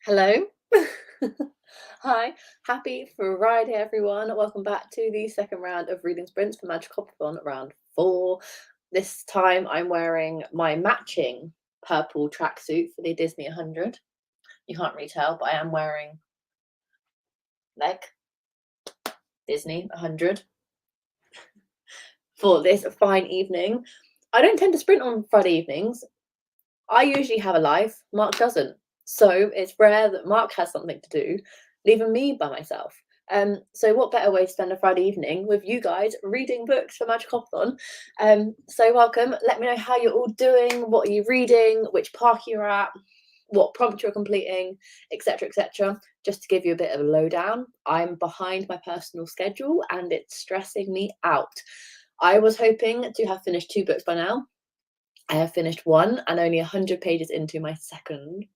Hello. Hi. Happy Friday, everyone. Welcome back to the second round of reading sprints for Magical Hopathon round 4. This time I'm wearing my matching purple tracksuit for the Disney 100. You can't really tell, but I am wearing leg Disney 100 for this fine evening. I don't tend to sprint on Friday evenings. I usually have a life. Mark doesn't. So it's rare that Mark has something to do, leaving me by myself. So what better way to spend a Friday evening with you guys reading books for Magic Hopathon? So welcome. Let me know how you're all doing. What are you reading? Which park you're at? What prompt you're completing, etc., etc. Just to give you a bit of a lowdown, I'm behind my personal schedule and it's stressing me out. I was hoping to have finished 2 books by now. I have finished 1 and only 100 pages into my second.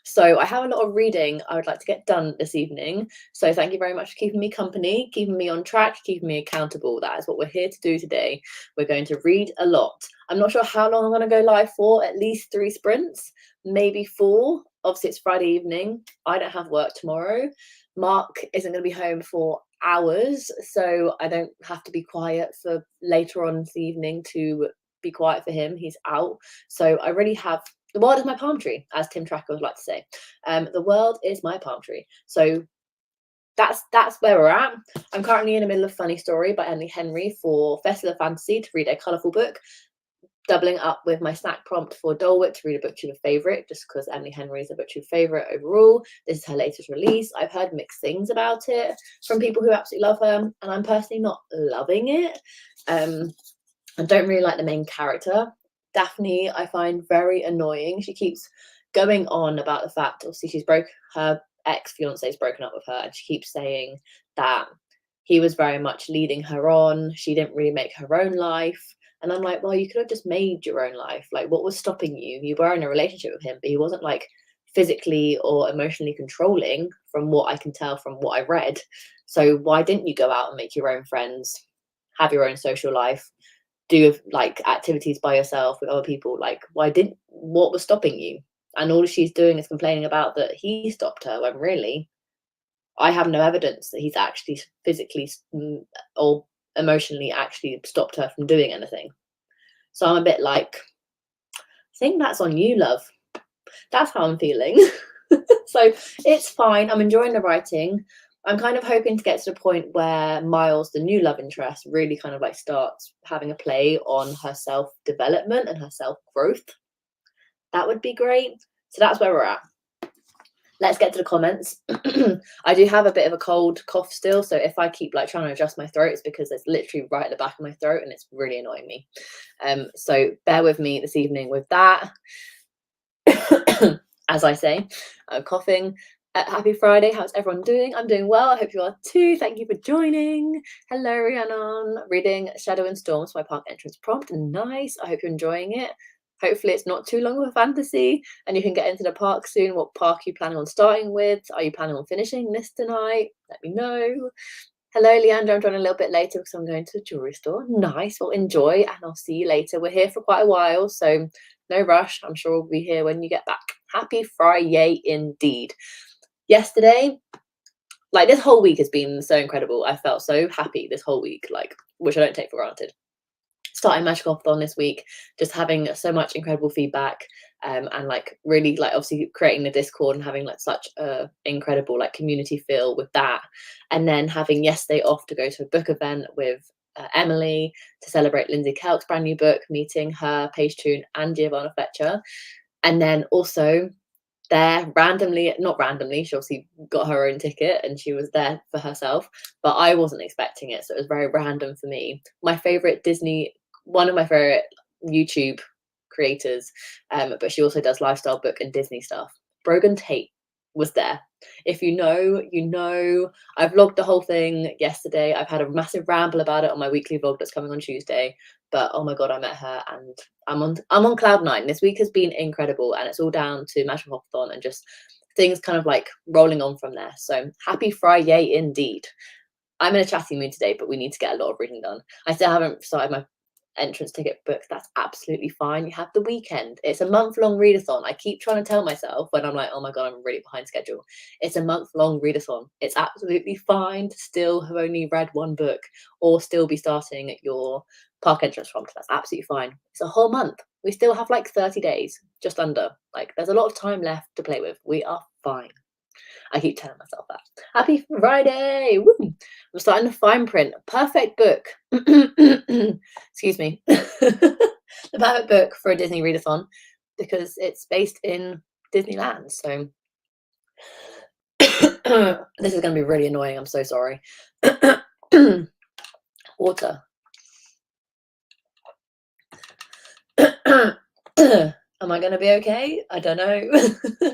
So I have a lot of reading I would like to get done this evening. So thank you very much for keeping me company, keeping me on track, keeping me accountable. That is what we're here to do today. We're going to read a lot. I'm not sure how long I'm going to go live for, at least 3 sprints, maybe 4. Obviously, it's Friday evening. I don't have work tomorrow. Mark isn't going to be home for hours, so I don't have to be quiet for later on this evening to be quiet for him. He's out. So I really have the world is my palm tree, as Tim Tracker would like to say. The world is my palm tree. So that's where we're at. I'm currently in the middle of Funny Story by Emily Henry for Festival of Fantasy to read a colourful book, doubling up with my snack prompt for Dole Whip to read a book tube favourite, just because Emily Henry is a book tube favourite overall. This is her latest release. I've heard mixed things about it from people who absolutely love her, and I'm personally not loving it. I don't really like the main character. Daphne, I find very annoying. She keeps going on about the fact, obviously, her ex-fiance's broken up with her, and she keeps saying that he was very much leading her on. She didn't really make her own life. And I'm like, well, you could have just made your own life. Like, what was stopping you? You were in a relationship with him, but he wasn't like physically or emotionally controlling, from what I can tell from what I read. So why didn't you go out and make your own friends, have your own social life? Do like activities by yourself with other people? Like, what was stopping you? And all she's doing is complaining about that he stopped her, when really I have no evidence that he's actually physically or emotionally actually stopped her from doing anything. So I'm a bit like, I think that's on you, love. That's how I'm feeling. So it's fine. I'm enjoying the writing. I'm kind of hoping to get to the point where Miles, the new love interest, really kind of like starts having a play on her self-development and her self-growth. That would be great. So that's where we're at. Let's get to the comments. I do have a bit of a cold cough still, so if I keep like trying to adjust my throat, it's because it's literally right at the back of my throat and it's really annoying me. So bear with me this evening with that. As I say, I'm coughing. Happy Friday. How's everyone doing? I'm doing well. I hope you are too. Thank you for joining. Hello, Rhiannon. Reading Shadow and Storms, my park entrance prompt. Nice. I hope you're enjoying it. Hopefully it's not too long of a fantasy and you can get into the park soon. What park are you planning on starting with? Are you planning on finishing this tonight? Let me know. Hello, Leandra. I'm joining a little bit later because I'm going to the jewelry store. Nice. Well, enjoy and I'll see you later. We're here for quite a while, so no rush. I'm sure we'll be here when you get back. Happy Friday indeed. Yesterday, like this whole week has been so incredible. I felt so happy this whole week, like, which I don't take for granted. Starting Magical Hopathon this week, just having so much incredible feedback, and like really like obviously creating the Discord and having like such a incredible like community feel with that, and then having yesterday off to go to a book event with Emily to celebrate Lindsay Kelk's brand new book, meeting her, Paige Toon and Giovanna Fletcher, and then also there randomly, not randomly, she obviously got her own ticket and she was there for herself, but I wasn't expecting it, so it was very random for me. My favorite Disney, one of my favorite YouTube creators, but she also does lifestyle book and Disney stuff, Brogan Tate, was there. If you know, you know. I vlogged the whole thing yesterday. I've had a massive ramble about it on my weekly vlog that's coming on Tuesday, but oh my god, I met her and I'm on cloud 9. This week has been incredible and it's all down to Magical Hopathon and just things kind of like rolling on from there. So happy Friday indeed. I'm in a chatty mood today, but we need to get a lot of reading done. I still haven't started my entrance ticket book, that's absolutely fine. You have the weekend. It's a month-long readathon. I keep trying to tell myself when I'm like, oh my God, I'm really behind schedule. It's a month-long readathon. It's absolutely fine to still have only read one book or still be starting at your park entrance prompt. That's absolutely fine. It's a whole month. We still have like 30 days, just under. Like, there's a lot of time left to play with. We are fine. I keep telling myself that. Happy Friday! Woo! I'm starting the fine print. Perfect book. Excuse me. The perfect book for a Disney readathon because it's based in Disneyland. So this is going to be really annoying. I'm so sorry. Water. Am I going to be okay? I don't know.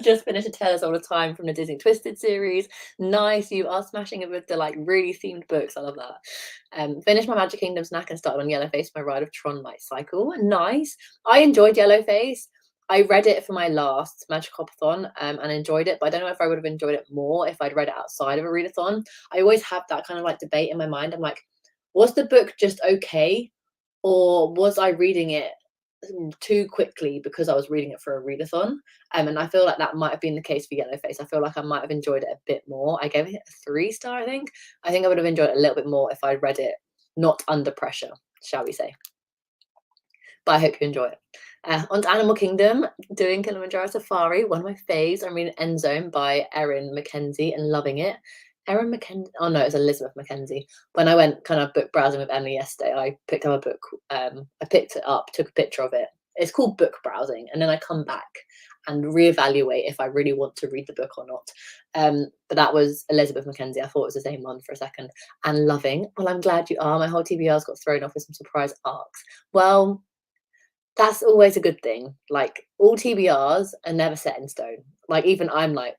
Just finished a Tell Us All the Time from the Disney Twisted series. Nice. You are smashing it with the like really themed books. I love that. Finished my Magic Kingdom snack and started on Yellowface, my Ride of Tron Light Cycle. Nice. I enjoyed Yellowface. I read it for my last Magical Hopathon and enjoyed it, but I don't know if I would have enjoyed it more if I'd read it outside of a readathon. I always have that kind of like debate in my mind. I'm like, was the book just okay? Or was I reading it too quickly because I was reading it for a readathon? And I feel like that might have been the case for Yellowface. I feel like I might have enjoyed it a bit more. I gave it a 3-star, I think. I think I would have enjoyed it a little bit more if I'd read it not under pressure, shall we say. But I hope you enjoy it. On to Animal Kingdom, doing Kilimanjaro Safari, one of my faves. I'm reading End Zone by Erin Mackenzie and loving it. Erin Mackenzie, oh no, it's Elizabeth Mackenzie. When I went kind of book browsing with Emily yesterday, I picked up a book. I picked it up, took a picture of it. It's called book browsing, and then I come back and reevaluate if I really want to read the book or not. But that was Elizabeth Mackenzie. I thought it was the same one for a second. And loving. Well, I'm glad you are. My whole TBR's got thrown off with some surprise arcs. Well, that's always a good thing. Like, all TBRs are never set in stone. Like, even I'm like,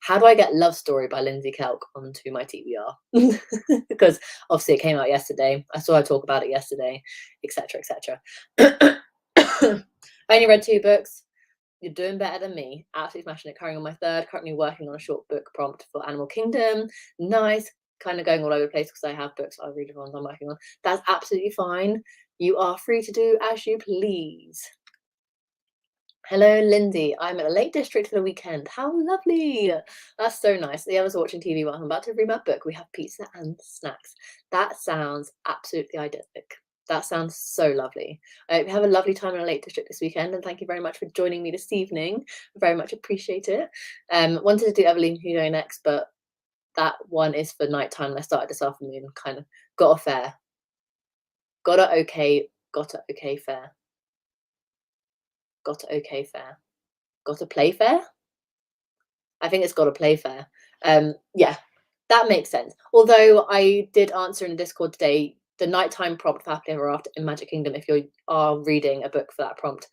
how do I get Love Story by Lindsay Kelk onto my TBR? Because obviously it came out yesterday. I saw her talk about it yesterday, etc., etc. I only read 2 books. You're doing better than me. Absolutely smashing it. Carrying on my 3rd. Currently working on a short book prompt for Animal Kingdom. Nice. Kind of going all over the place because I have books I read the ones I'm working on. That's absolutely fine. You are free to do as you please. Hello, Lindy. I'm at the Lake District for the weekend. How lovely. That's so nice. The others are watching TV while I'm about to read my book. We have pizza and snacks. That sounds absolutely idyllic. That sounds so lovely. I hope you have a lovely time in the Lake District this weekend, and thank you very much for joining me this evening. I very much appreciate it. Wanted to do Evelyn Hugo next, but that one is for nighttime, and I started this afternoon. Kind of got a fair. Got a okay fair. Got a okay fair. Got a play fair? I think it's got a play fair. Yeah, that makes sense. Although I did answer in the Discord today, the nighttime prompt for Happily Ever After in Magic Kingdom, if you are reading a book for that prompt,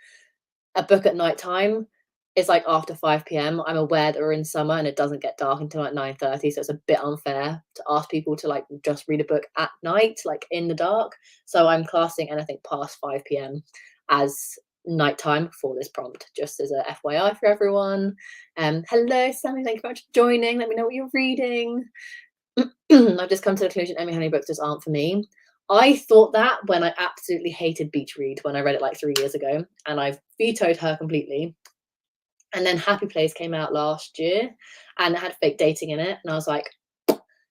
a book at nighttime is like after 5 p.m. I'm aware that we're in summer and it doesn't get dark until like 9:30, so it's a bit unfair to ask people to like just read a book at night, like in the dark. So I'm classing anything past 5 p.m. as nighttime for this prompt, just as a FYI for everyone. Hello, Sammy, thank you very much for joining. Let me know what you're reading. I've just come to the conclusion Emily Honey books just aren't for me. I thought that when I absolutely hated Beach Read when I read it like 3 years ago, and I've vetoed her completely. And then Happy Place came out last year and it had fake dating in it. And I was like,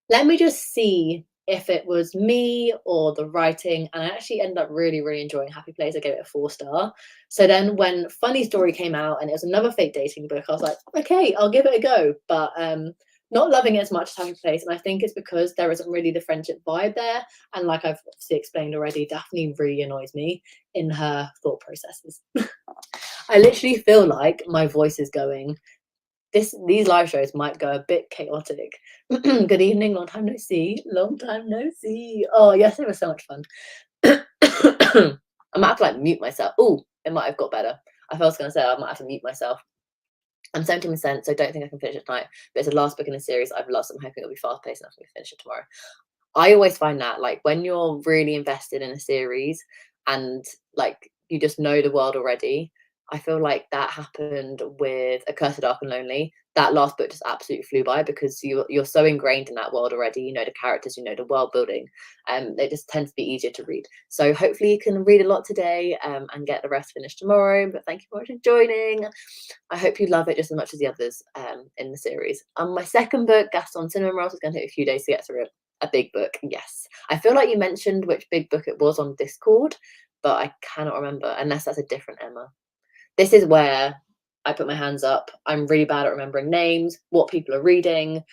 let me just see if it was me or the writing. And I actually ended up really, really enjoying Happy Place. I gave it a 4-star. So then when Funny Story came out and it was another fake dating book, I was like, okay, I'll give it a go. But not loving it as much as Happy Place. And I think it's because there isn't really the friendship vibe there. And like I've obviously explained already, Daphne really annoys me in her thought processes. I literally feel like my voice is going, these live shows might go a bit chaotic. Good evening, long time no see. Long time no see. Oh, yes, it was so much fun. I might have to like mute myself. Oh, it might have got better. I was going to say I might have to mute myself. I'm 17%, so I don't think I can finish it tonight. But it's the last book in the series I've loved, so I'm hoping it'll be fast paced enough for me to finish it tomorrow. I always find that like when you're really invested in a series and like you just know the world already, I feel like that happened with A Cursed, Dark and Lonely. That last book just absolutely flew by because you're so ingrained in that world already. You know the characters, you know the world building, they just tend to be easier to read. So hopefully you can read a lot today, and get the rest finished tomorrow. But thank you very much for joining. I hope you love it just as much as the others, in the series. My second book, Gaston Cinnamon Rolls, is going to take a few days to get through it. A big book, yes. I feel like you mentioned which big book it was on Discord, but I cannot remember unless that's a different Emma. This is where I put my hands up. I'm really bad at remembering names, what people are reading.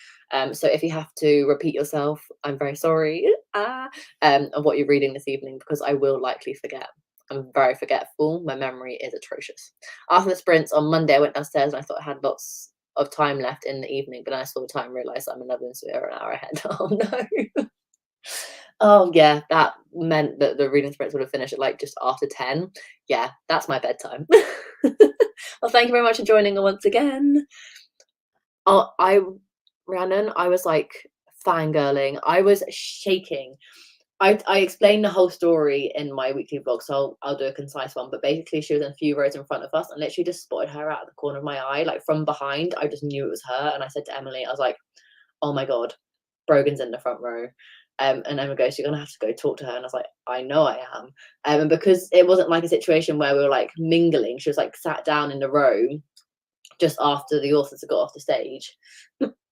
So if you have to repeat yourself, I'm very sorry, of what you're reading this evening, because I will likely forget. I'm very forgetful. My memory is atrocious. After the sprints on Monday, I went downstairs and I thought I had lots of time left in the evening, but then I saw the time and realised I'm 11, so we're an hour ahead. Oh no. Oh yeah, that meant that the reading sprints would have finished at like just after 10. Yeah, that's my bedtime. Well, thank you very much for joining once again. Oh, Rhiannon, I was like fangirling. I was shaking. I explained the whole story in my weekly vlog, so I'll do a concise one. But basically, she was a few rows in front of us, and literally just spotted her out of the corner of my eye, like from behind. I just knew it was her, and I said to Emily, I was like, "Oh my god, Brogan's in the front row." And Emma goes, "You're gonna have to go talk to her." And I was like, "I know I am." And because it wasn't like a situation where we were like mingling, she was like sat down in the row just after the authors had got off the stage.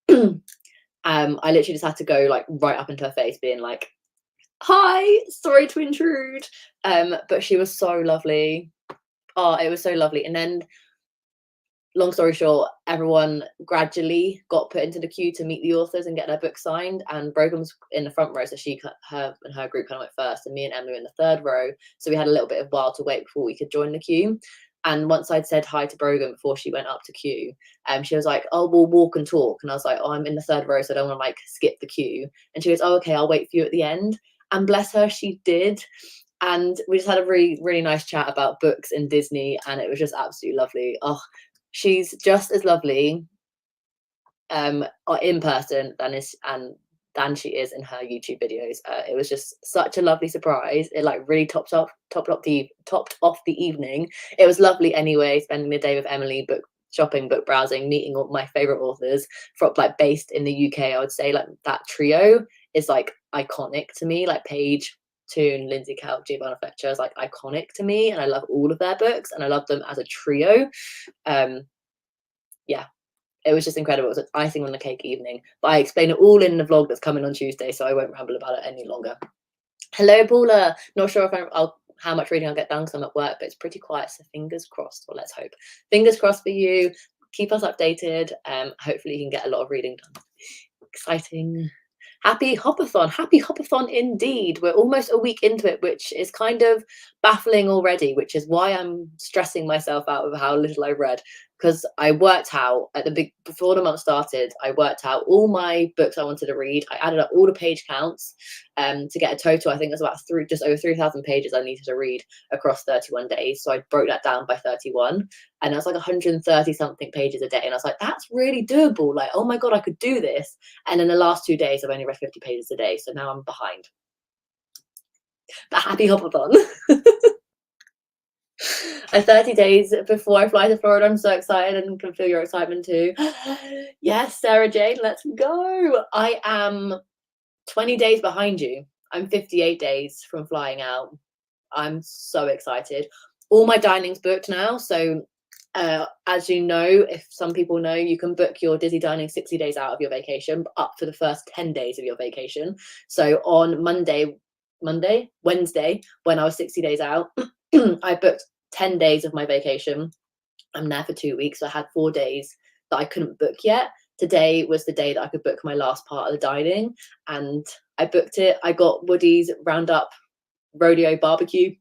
I literally just had to go like right up into her face, being like, "Hi, sorry to intrude." But she was so lovely. Oh, it was so lovely. And then, long story short, everyone gradually got put into the queue to meet the authors and get their book signed. And Brogan was in the front row, so her and her group kind of went first, and me and Emma were in the third row. So we had a little bit of while to wait before we could join the queue. And once I'd said hi to Brogan before she went up to queue, she was like, "Oh, we'll walk and talk." And I was like, "Oh, I'm in the third row, so I don't want to like skip the queue." And she goes, "Oh, okay, I'll wait for you at the end." And bless her, she did. And we just had a really, really nice chat about books and Disney, and it was just absolutely lovely. Oh, she's just as lovely, in person than she is in her YouTube videos. It was just such a lovely surprise. It like really topped off the evening. It was lovely anyway, spending the day with Emily, book shopping, book browsing, meeting all my favorite authors from like based in the UK. I would say like that trio is like iconic to me. Like Paige Toon, Lindsay Kelp, Giovanna Fletcher is like iconic to me, and I love all of their books, and I love them as a trio. Yeah, it was just incredible. It was an icing on the cake evening. But I explain it all in the vlog that's coming on Tuesday, so I won't ramble about it any longer. Hello, Paula. Not sure if how much reading I'll get done because I'm at work, but it's pretty quiet, so fingers crossed, or let's hope. Fingers crossed for you. Keep us updated. Hopefully you can get a lot of reading done. Exciting. Happy Hopathon. Happy Hopathon indeed. We're almost a week into it, which is kind of baffling already, which is why I'm stressing myself out with how little I read. Because I worked out before the month started, I worked out all my books I wanted to read. I added up all the page counts, to get a total. I think it was about just over 3,000 pages I needed to read across 31 days. So I broke that down by 31, and it was like 130 something pages a day. And I was like, that's really doable. Like, oh my God, I could do this. And in the last 2 days, I've only read 50 pages a day. So now I'm behind. But happy Hopathon. 30 days before I fly to Florida. I'm so excited and can feel your excitement too. Yes, Sarah Jane, let's go. I am 20 days behind you. I'm 58 days from flying out. I'm so excited. All my dining's booked now. So as you know, if some people know, you can book your Disney dining 60 days out of your vacation, up for the first 10 days of your vacation. So on Wednesday, when I was 60 days out, I booked 10 days of my vacation. I'm there for 2 weeks. So I had 4 days that I couldn't book yet. Today was the day that I could book my last part of the dining, and I booked it. I got Woody's Roundup Rodeo Barbecue,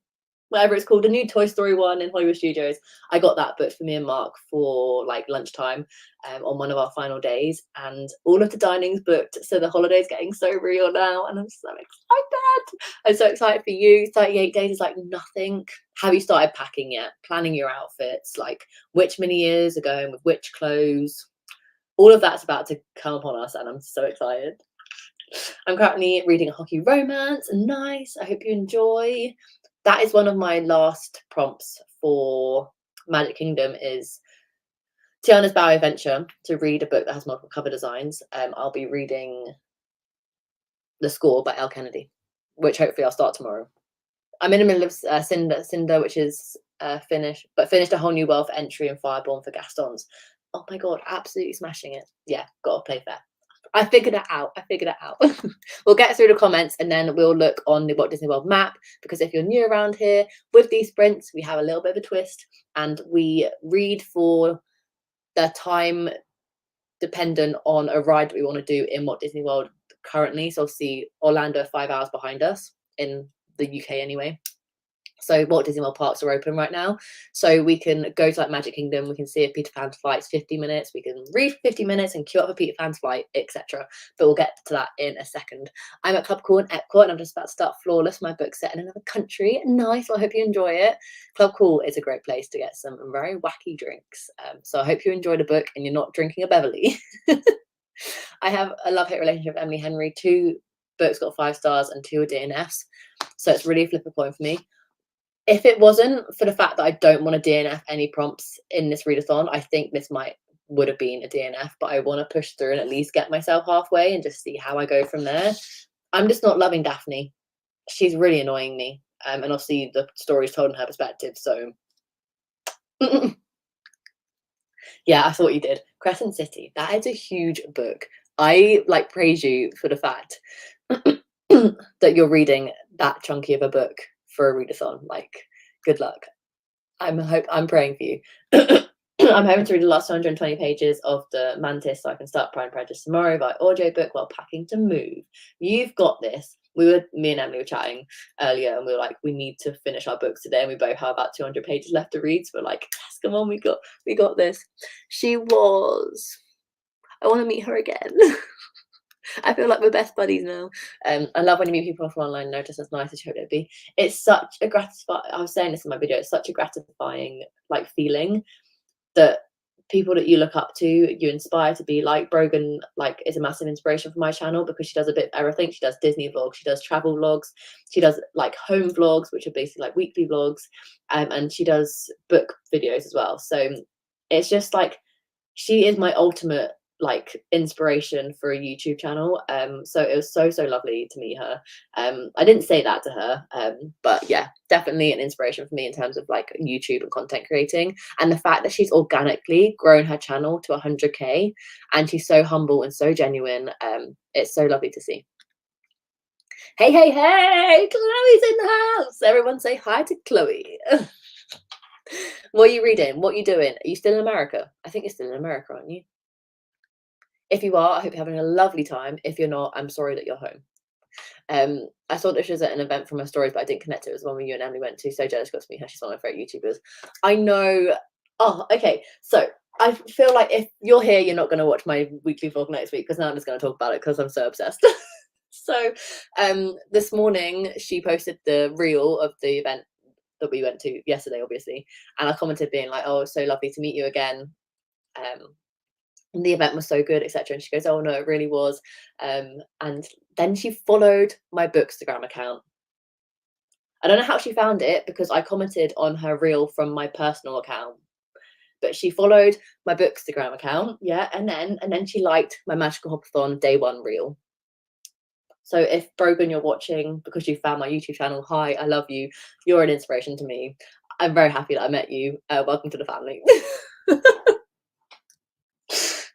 whatever it's called, the new Toy Story one in Hollywood Studios. I got that booked for me and Mark for like lunchtime, on one of our final days, and all of the dining's booked. So the holiday's getting so real now, and I'm so excited. I'm so excited for you. 38 days is like nothing. Have you started packing yet? Planning your outfits, like which mini ears are going with which clothes? All of that's about to come upon us, and I'm so excited. I'm currently reading a hockey romance. Nice. I hope you enjoy. That is one of my last prompts for Magic Kingdom is Tiana's Bowery Adventure, to read a book that has multiple cover designs. I'll be reading The Score by Elle Kennedy, which hopefully I'll start tomorrow. I'm in the middle of Cinder, which is finished, but finished A Whole New World for Entry and Fireborn for Gaston's. Oh my god, absolutely smashing it. Yeah, gotta play fair. I figured it out. We'll get through the comments and then we'll look on the Walt Disney World map, because if you're new around here, with these sprints, we have a little bit of a twist and we read for the time dependent on a ride that we want to do in Walt Disney World currently. So obviously Orlando 5 hours behind us in the UK anyway. So Walt Disney World parks are open right now. So we can go to like Magic Kingdom, we can see if Peter Pan's flight's 50 minutes, we can read 50 minutes and queue up for Peter Pan's flight, etc. But we'll get to that in a second. I'm at Club Cool in Epcot and I'm just about to start Flawless, my book set in another country. Nice, well, I hope you enjoy it. Club Cool is a great place to get some very wacky drinks. So I hope you enjoy the book and you're not drinking a Beverly. I have a love-hate relationship with Emily Henry. 2 books got 5 stars and 2 are DNFs. So it's really a flip a coin for me. If it wasn't for the fact that I don't want to DNF any prompts in this readathon, I think this would have been a DNF, but I want to push through and at least get myself halfway and just see how I go from there. I'm just not loving Daphne. She's really annoying me. And obviously the story's told in her perspective, so yeah, I thought you did. Crescent City, that is a huge book. I praise you for the fact that you're reading that chunky of a book for a readathon. Good luck. I'm praying for you. I'm hoping to read the last 220 pages of the Mantis so I can start Pride and Prejudice tomorrow by audiobook while packing to move. You've got this. Me and Emily were chatting earlier and we were like, we need to finish our books today, and we both have about 200 pages left to read. So we're like, yes, come on, we got this. I want to meet her again. I feel like we're best buddies now. I love when you meet people from online. Notice as nice as you hope it'd be. It's such a gratifying. I was saying this in my video. It's such a gratifying feeling that people that you look up to, you inspire to be like. Brogan is a massive inspiration for my channel because she does a bit of everything. She does Disney vlogs, she does travel vlogs, she does home vlogs, which are basically weekly vlogs, and she does book videos as well. So it's just she is my ultimate inspiration for a YouTube channel. So it was so lovely to meet her. I didn't say that to her, but yeah, definitely an inspiration for me in terms of YouTube and content creating, and the fact that she's organically grown her channel to 100k, and she's so humble and so genuine. It's so lovely to see. Hey, Chloe's in the house. Everyone say hi to Chloe. What are you reading? What are you doing? Are you still in America? I think you're still in America, aren't you? If you are, I hope you're having a lovely time. If you're not, I'm sorry that you're home. I saw that she was at an event from her stories, but I didn't connect it. It was one where you and Emily went to. So jealous, got to meet her. She's one of my favorite YouTubers. I know. Oh, okay. So I feel like if you're here, you're not going to watch my weekly vlog next week, because now I'm just going to talk about it because I'm so obsessed. So this morning she posted the reel of the event that we went to yesterday, obviously, and I commented being like, "Oh, it's so lovely to meet you again. The event was so good, etc." And she goes, "Oh no, it really was." And then she followed my Bookstagram account. I don't know how she found it because I commented on her reel from my personal account, but she followed my Bookstagram account, yeah, and then she liked my Magical Hopathon day 1 reel. So if Brogan, you're watching because you found my YouTube channel, hi, I love you. You're an inspiration to me. I'm very happy that I met you. Welcome to the family.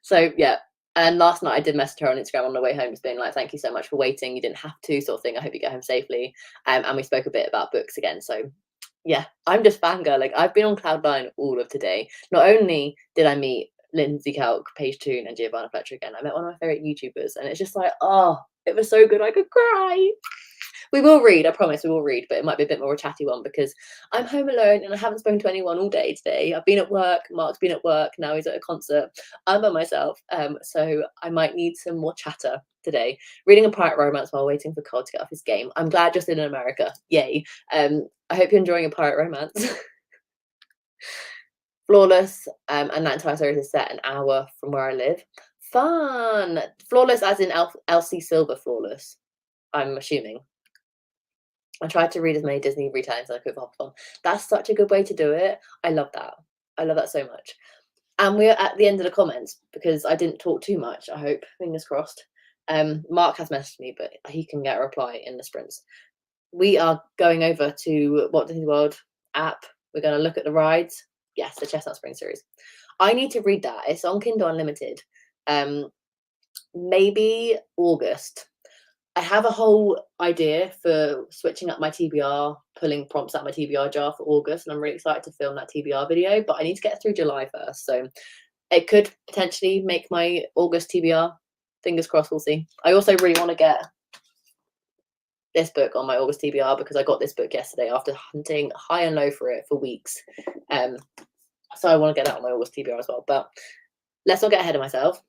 So yeah, and last night I did message her on Instagram on the way home, just being like, "Thank you so much for waiting. You didn't have to," sort of thing. "I hope you get home safely." And we spoke a bit about books again. So yeah, I'm just fangirl. I've been on cloud 9 all of today. Not only did I meet Lindsay Kelk, Paige Toon, and Giovanna Fletcher again, I met one of my favorite YouTubers, and it's just oh, it was so good I could cry. We will read, I promise we will read, but it might be a bit more a chatty one because I'm home alone and I haven't spoken to anyone all day today. I've been at work, Mark's been at work, now he's at a concert. I'm by myself, so I might need some more chatter today. Reading a pirate romance while waiting for Cole to get off his game. I'm glad you're still in America, yay. I hope you're enjoying a pirate romance. Flawless, and that entire series is set an hour from where I live. Fun! Flawless as in Elsie Silver Flawless, I'm assuming. I tried to read as many Disney retellings as I could for Hopathon. That's such a good way to do it. I love that. I love that so much. And we're at the end of the comments because I didn't talk too much, I hope, fingers crossed. Mark has messaged me, but he can get a reply in the sprints. We are going over to Walt Disney World app. We're going to look at the rides. Yes, the Chestnut Spring series. I need to read that. It's on Kindle Unlimited. Maybe August. I have a whole idea for switching up my TBR, pulling prompts out my TBR jar for August, and I'm really excited to film that TBR video, but I need to get through July first, so it could potentially make my August TBR. Fingers crossed, we'll see. I also really want to get this book on my August TBR because I got this book yesterday after hunting high and low for it for weeks. So I want to get that on my August TBR as well, but let's not get ahead of myself.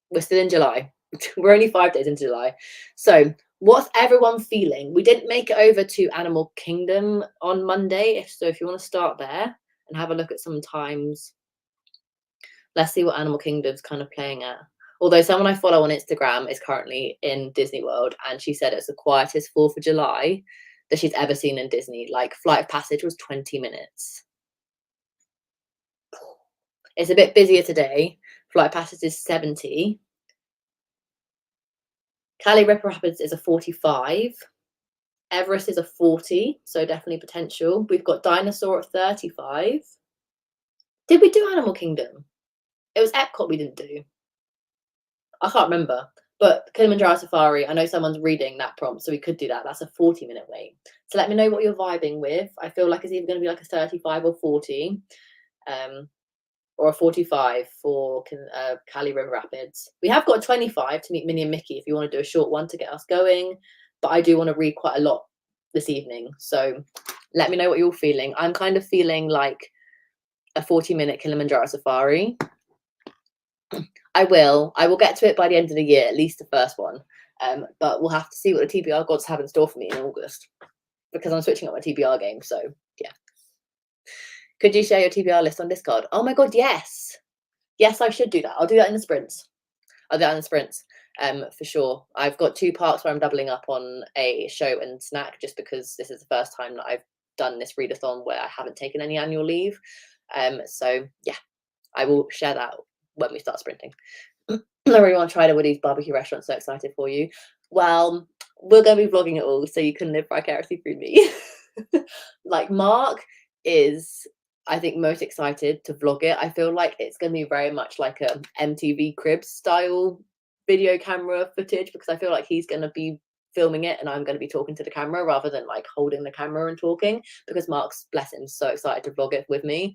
We're still in July. We're only 5 days into July. So what's everyone feeling? We didn't make it over to Animal Kingdom on Monday. If you want to start there and have a look at some times, let's see what Animal Kingdom's kind of playing at. Although someone I follow on Instagram is currently in Disney World, and she said it's the quietest 4th of July that she's ever seen in Disney. Like, Flight of Passage was 20 minutes. It's a bit busier today. Flight of Passage is 70. Cali Ripper Rapids is a 45. Everest is a 40, so definitely potential. We've got Dinosaur at 35. Did we do Animal Kingdom? It was Epcot we didn't do. I can't remember. But Kilimanjaro Safari, I know someone's reading that prompt, so we could do that. That's a 40-minute wait. So let me know what you're vibing with. I feel like it's either going to be like a 35 or 40. Or a 45 for Cali River Rapids. We have got a 25 to meet Minnie and Mickey if you want to do a short one to get us going. But I do want to read quite a lot this evening. So let me know what you're feeling. I'm kind of feeling like a 40-minute Kilimanjaro Safari. I will get to it by the end of the year, at least the first one. But we'll have to see what the TBR gods have in store for me in August because I'm switching up my TBR game. So yeah. Could you share your TBR list on Discord? Oh my god, yes. Yes, I should do that. I'll do that in the sprints. For sure. I've got 2 parts where I'm doubling up on a show and snack just because this is the first time that I've done this readathon where I haven't taken any annual leave. So yeah, I will share that when we start sprinting. I really want to try the Woody's barbecue restaurant. So excited for you. Well, we're going to be vlogging it all so you can live vicariously through me. Like, Mark is, I think, most excited to vlog it. I feel like it's going to be very much like a MTV Cribs style video camera footage because I feel like he's going to be filming it and I'm going to be talking to the camera rather than like holding the camera and talking because Mark's, bless him, so excited to vlog it with me.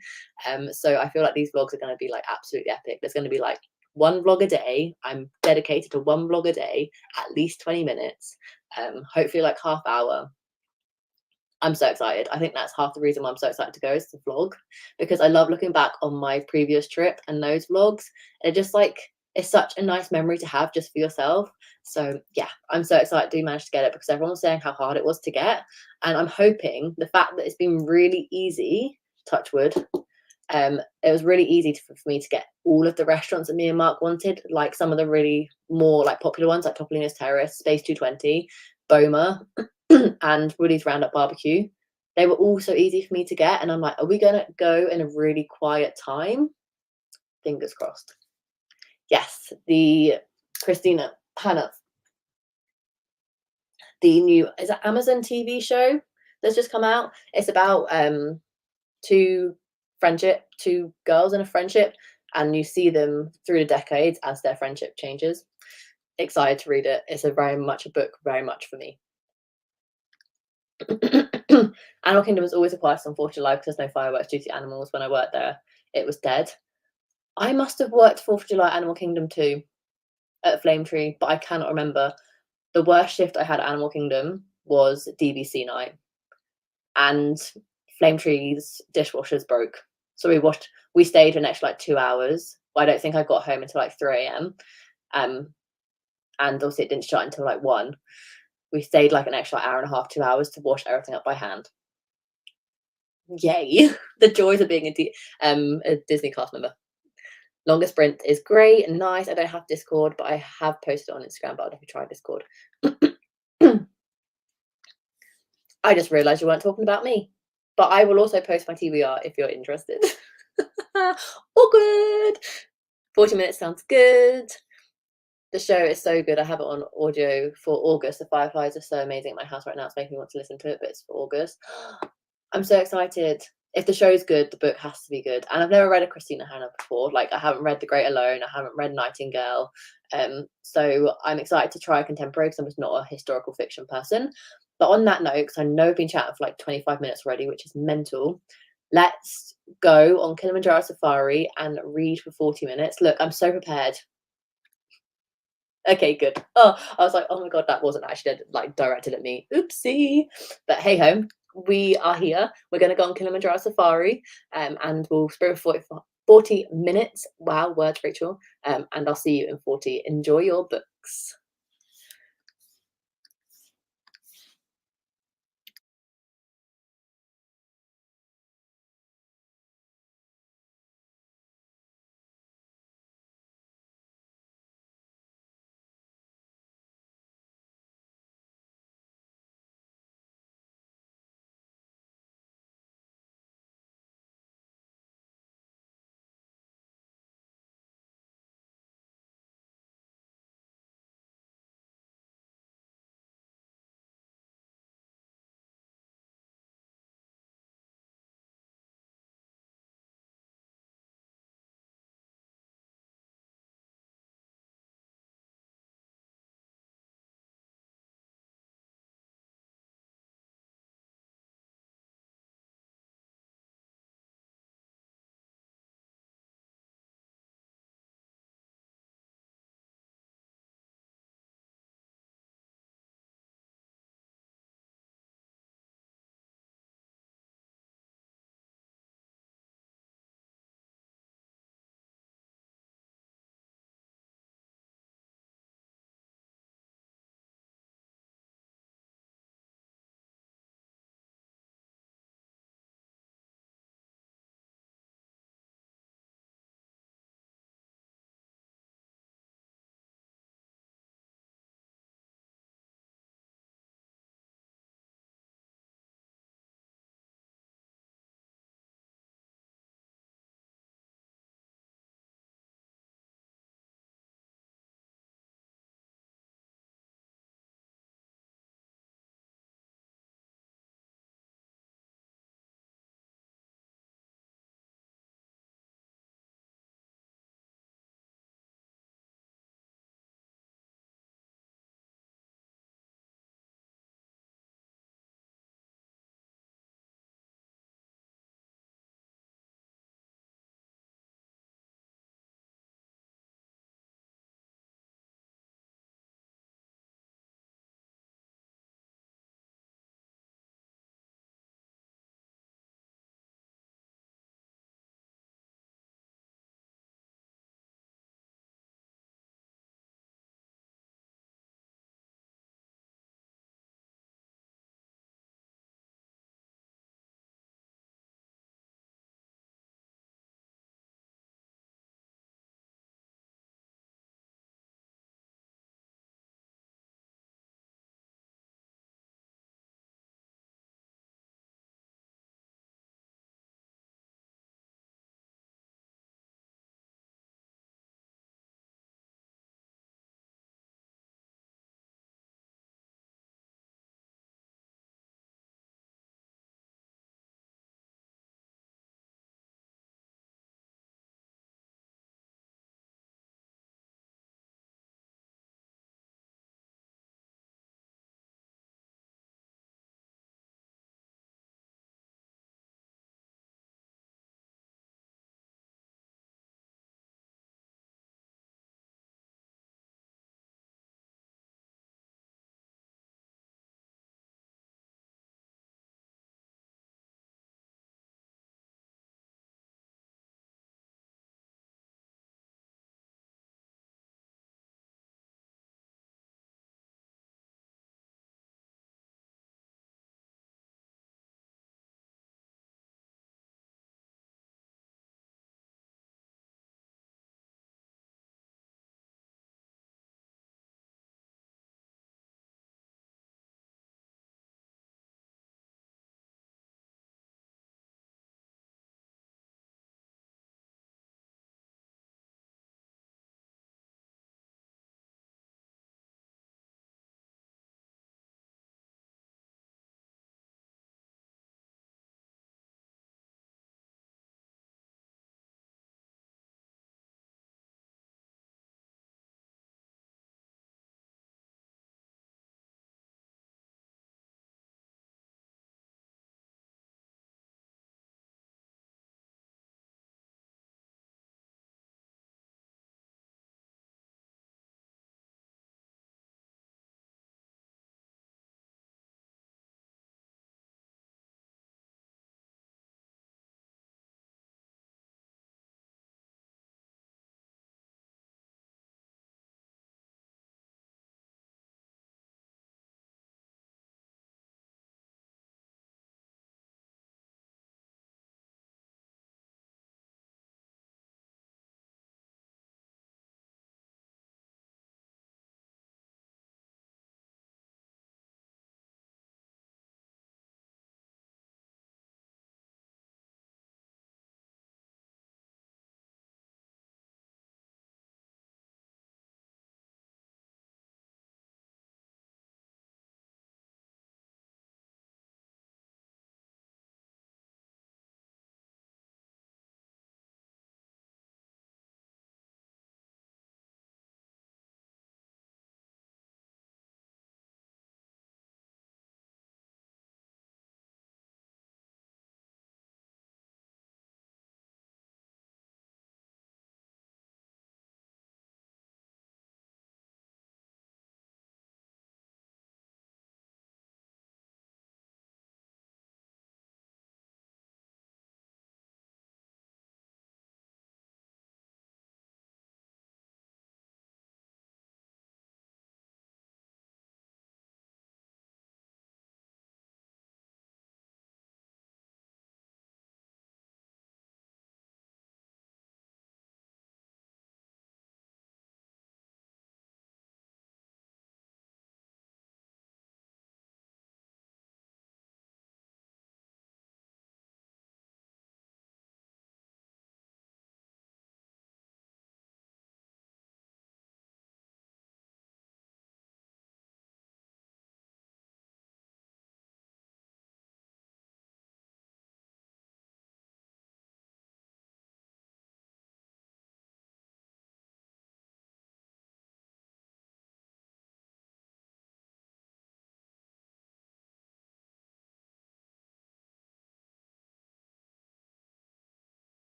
So I feel like these vlogs are going to be like absolutely epic. There's going to be like 1 vlog a day. I'm dedicated to 1 vlog a day, at least 20 minutes, hopefully like half hour. I'm so excited. I think that's half the reason why I'm so excited to go is to vlog because I love looking back on my previous trip and those vlogs. And just like, it's such a nice memory to have just for yourself. So yeah, I'm so excited to manage to get it because everyone was saying how hard it was to get. And I'm hoping the fact that it's been really easy, touch wood, it was really easy for me to get all of the restaurants that me and Mark wanted, like some of the really more like popular ones like Topolino's Terrace, Space 220, Boma, and Woody's Roundup Barbecue. They were all so easy for me to get, and I'm like, are we gonna go in a really quiet time? Fingers crossed. Yes, the Hannah, the new, is it Amazon TV show that's just come out? It's about 2 girls in a friendship, and you see them through the decades as their friendship changes. Excited to read it. It's very much a book, very much for me. Animal Kingdom was always a quiet on 4th of July because there's no fireworks due to animals. When I worked there, it was dead. I must have worked 4th of July Animal Kingdom too at Flame Tree, but I cannot remember. The worst shift I had at Animal Kingdom was DVC night, and Flame Tree's dishwashers broke. So we stayed for an extra like 2 hours. But I don't think I got home until like 3 a.m. And also it didn't shut until like 1. We stayed like an extra hour and a half, 2 hours to wash everything up by hand. Yay! The joys of being a Disney cast member. Longest sprint is great and nice. I don't have Discord, but I have posted on Instagram, but I'll definitely try Discord. I just realised you weren't talking about me. But I will also post my TBR if you're interested. All good. 40 minutes sounds good. The show is so good. I have it on audio for August. The Fireflies are so amazing at my house right now. It's making me want to listen to it, but it's for August. I'm so excited. If the show's good, the book has to be good. And I've never read a Christina Hanna before. Like, I haven't read The Great Alone. I haven't read Nightingale. So I'm excited to try contemporary because I'm just not a historical fiction person. But on that note, because I know I've been chatting for like 25 minutes already, which is mental, let's go on Kilimanjaro Safari and read for 40 minutes. Look, I'm so prepared. Okay, good. Oh, I was like, oh my god, that wasn't actually like directed at me. Oopsie. But hey ho, we are here. We're going to go on Kilimanjaro Safari, and we'll spend 40 minutes. Wow, words, Rachel. And I'll see you in 40. Enjoy your books.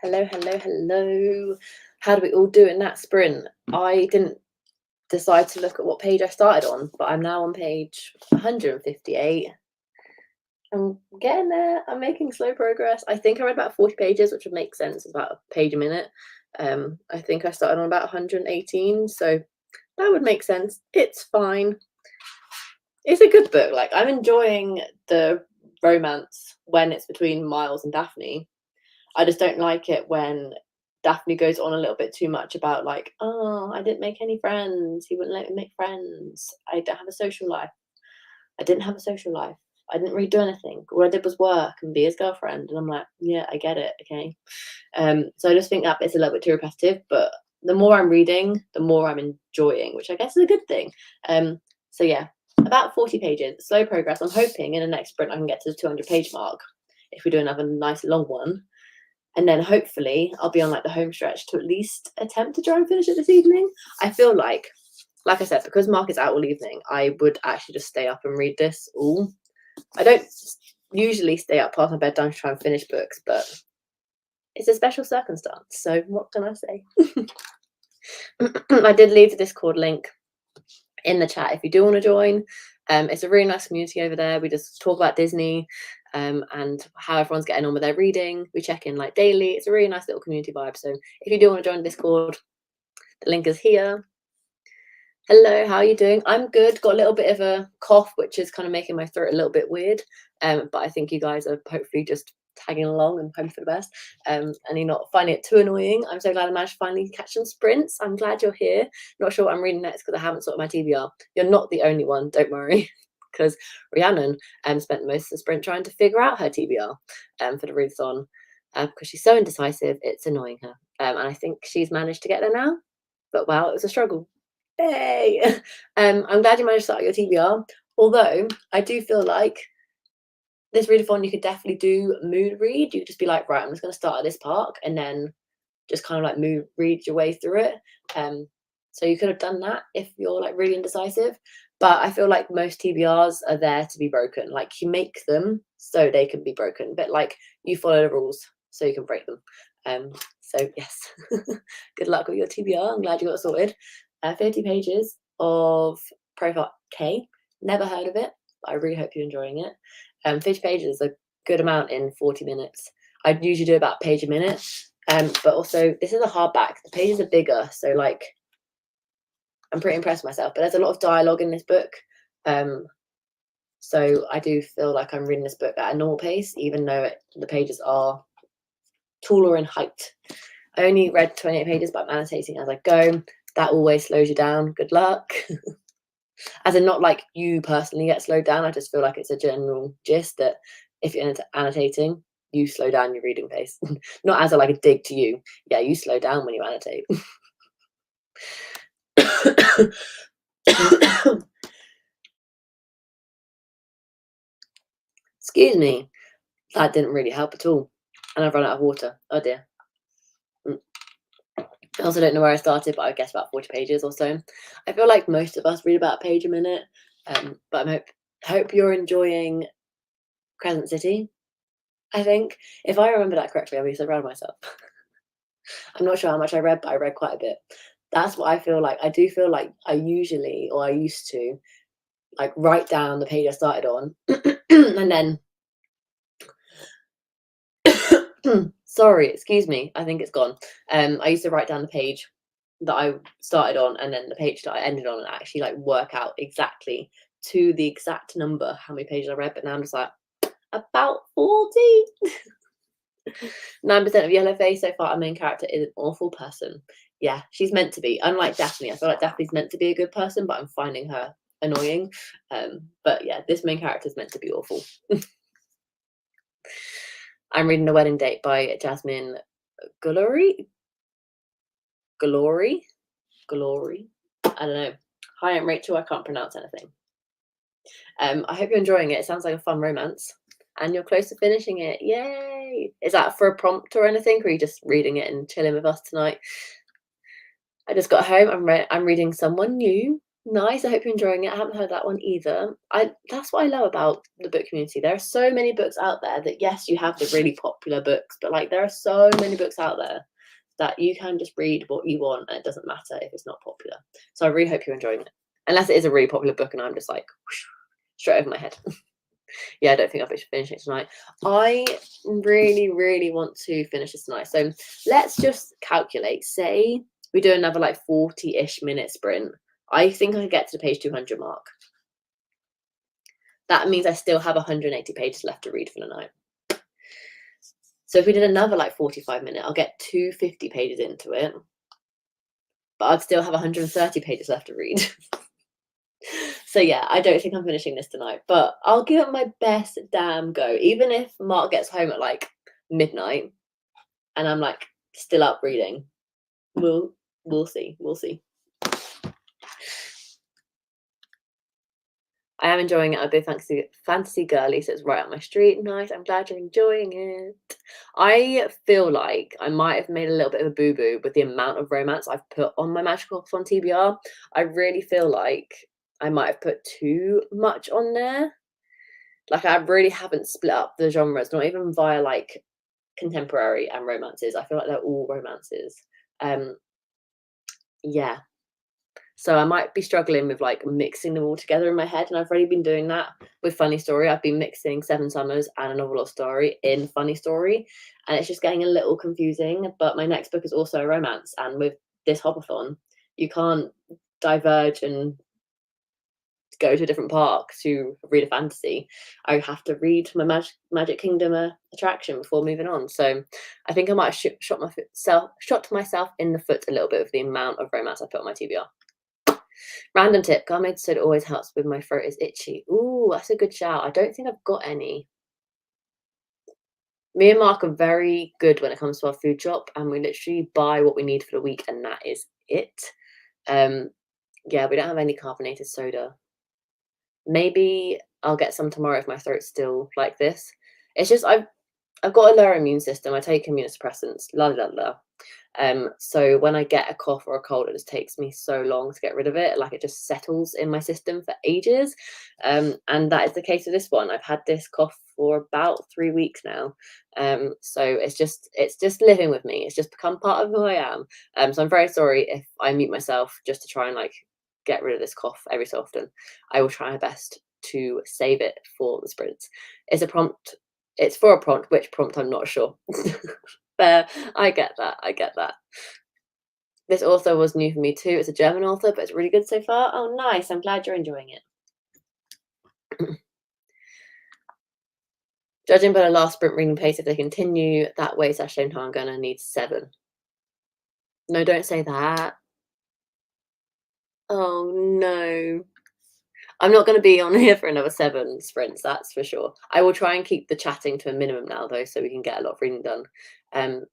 Hello, hello, hello. How do we all do in that sprint? I didn't decide to look at what page I started on, but I'm now on page 158. I'm getting there. I'm making slow progress. I think I read about 40 pages, which would make sense. It's about a page a minute. I think I started on about 118, so that would make sense. It's fine. It's a good book. Like, I'm enjoying the romance when it's between Miles and Daphne. I just don't like it when Daphne goes on a little bit too much about, like, oh, I didn't make any friends. He wouldn't let me make friends. I don't have a social life. I didn't have a social life. I didn't really do anything. All I did was work and be his girlfriend. And I'm like, yeah, I get it. Okay. So I just think that it's a little bit too repetitive. But the more I'm reading, the more I'm enjoying, which I guess is a good thing. So yeah, about 40 pages, slow progress. I'm hoping in the next sprint I can get to the 200-page mark if we do another nice long one. And then hopefully I'll be on like the home stretch to at least attempt to try and finish it this evening. I feel like I said, because Mark is out all evening, I would actually just stay up and read this all. I don't usually stay up past my bedtime to try and finish books, but it's a special circumstance. So what can I say? I did leave the Discord link in the chat if you do want to join. It's a really nice community over there. We just talk about Disney and how everyone's getting on with their reading. We check in like daily. It's a really nice little community vibe. So if you do want to join Discord, the link is here. Hello, how are you doing? I'm good. Got a little bit of a cough, which is kind of making my throat a little bit weird. But I think you guys are hopefully just tagging along and hoping for the best. And you're not finding it too annoying. I'm so glad I managed to finally catch some sprints. I'm glad you're here. Not sure what I'm reading next because I haven't sorted my TBR. You're not the only one, don't worry. Because Rhiannon spent most of the sprint trying to figure out her TBR for the readathon. Because she's so indecisive, it's annoying her. And I think she's managed to get there now. But wow, it was a struggle. Hey, I'm glad you managed to start your TBR. Although I do feel like this readathon you could definitely do mood read. You could just be like, right, I'm just going to start at this park and then just kind of like mood read your way through it. So you could have done that if you're like really indecisive. But I feel like most TBRs are there to be broken. Like you make them so they can be broken, but like you follow the rules so you can break them. So yes, good luck with your TBR. I'm glad you got it sorted. 50 pages of Profile K. Never heard of it, but I really hope you're enjoying it. 50 pages is a good amount in 40 minutes. I'd usually do about a page a minute. But also this is a hardback. The pages are bigger, so like I'm pretty impressed with myself. But there's a lot of dialogue in this book. So I do feel like I'm reading this book at a normal pace, even though the pages are taller in height. I only read 28 pages, but I'm annotating as I go. That always slows you down. Good luck. As in, not like you personally get slowed down. I just feel like it's a general gist that if you're annotating, you slow down your reading pace. Not as a dig to you. Yeah, you slow down when you annotate. Excuse me. That didn't really help at all. And I've run out of water. Oh dear. I also don't know where I started, but I guess about 40 pages or so. I feel like most of us read about a page a minute. But I hope you're enjoying Crescent City. I think if I remember that correctly, I'll be so proud of myself. I'm not sure how much I read, but I read quite a bit. That's what I feel like. I do feel like I used to like write down the page I started on and then sorry, excuse me, I think it's gone. I used to write down the page that I started on and then the page that I ended on and actually like work out exactly to the exact number how many pages I read, but now I'm just like about 40. 9% of Yellow Face so far. Our main character is an awful person. Yeah, she's meant to be. Unlike Daphne, I feel like Daphne's meant to be a good person, but I'm finding her annoying. But yeah, this main character is meant to be awful. I'm reading The Wedding Date by Jasmine Guillory. I don't know. Hi, I'm Rachel. I can't pronounce anything. I hope you're enjoying it. It sounds like a fun romance. And you're close to finishing it. Yay! Is that for a prompt or anything? Or are you just reading it and chilling with us tonight? I just got home. I'm reading Someone New Nice, I hope you're enjoying it. I haven't heard that one either. That's what I love about the book community. There are so many books out there that, yes, you have the really popular books, but, like, there are so many books out there that you can just read what you want, and it doesn't matter if it's not popular. So I really hope you're enjoying it. Unless it is a really popular book and I'm just like, whoosh, straight over my head. Yeah, I don't think I'll be finishing it tonight. I really, really want to finish this tonight. So let's just calculate. Say we do another like 40-ish minute sprint. I think I could get to the page 200 mark. That means I still have 180 pages left to read for the night. So if we did another like 45 minute, I'll get 250 pages into it, but I'd still have 130 pages left to read. So yeah, I don't think I'm finishing this tonight, but I'll give it my best damn go. Even if Mark gets home at like midnight and I'm like still up reading, we'll see. We'll see. I am enjoying it. I'm a big fantasy girly, so it's right up my street. Nice. I'm glad you're enjoying it. I feel like I might have made a little bit of a boo-boo with the amount of romance I've put on my Magical Hopathon TBR. I really feel like I might have put too much on there. Like, I really haven't split up the genres, not even via like contemporary and romances. I feel like they're all romances. Yeah. So I might be struggling with like mixing them all together in my head, and I've already been doing that with Funny Story. I've been mixing Seven Summers and A Novel of Story in Funny Story, and it's just getting a little confusing. But my next book is also a romance, and with this hopathon, you can't diverge and go to a different park to read a fantasy. I have to read my Magic Kingdom attraction before moving on. So I think I might have shot myself in the foot a little bit with the amount of romance I put on my TBR. Random tip, garlic soda always helps with my throat is itchy. Ooh, that's a good shout. I don't think I've got any. Me and Mark are very good when it comes to our food shop, and we literally buy what we need for the week, and that is it. Yeah, we don't have any carbonated soda. Maybe I'll get some tomorrow if my throat's still like this. It's just I've got a lower immune system. I take immunosuppressants, la la la. So when I get a cough or a cold, it just takes me so long to get rid of it. Like, it just settles in my system for ages. And that is the case with this one. I've had this cough for about 3 weeks now. So it's just living with me. It's just become part of who I am. So I'm very sorry if I mute myself just to try and like get rid of this cough every so often. I will try my best to save it for the sprints. It's a prompt. It's for a prompt. Which prompt, I'm not sure. Fair. I get that. I get that. This author was new for me too. It's a German author, but it's really good so far. Oh, nice. I'm glad you're enjoying it. Judging by the last sprint reading pace, if they continue that way /same time, I'm going to need 7. No, don't say that. Oh, no. I'm not going to be on here for another 7 sprints, that's for sure. I will try and keep the chatting to a minimum now, though, so we can get a lot of reading done.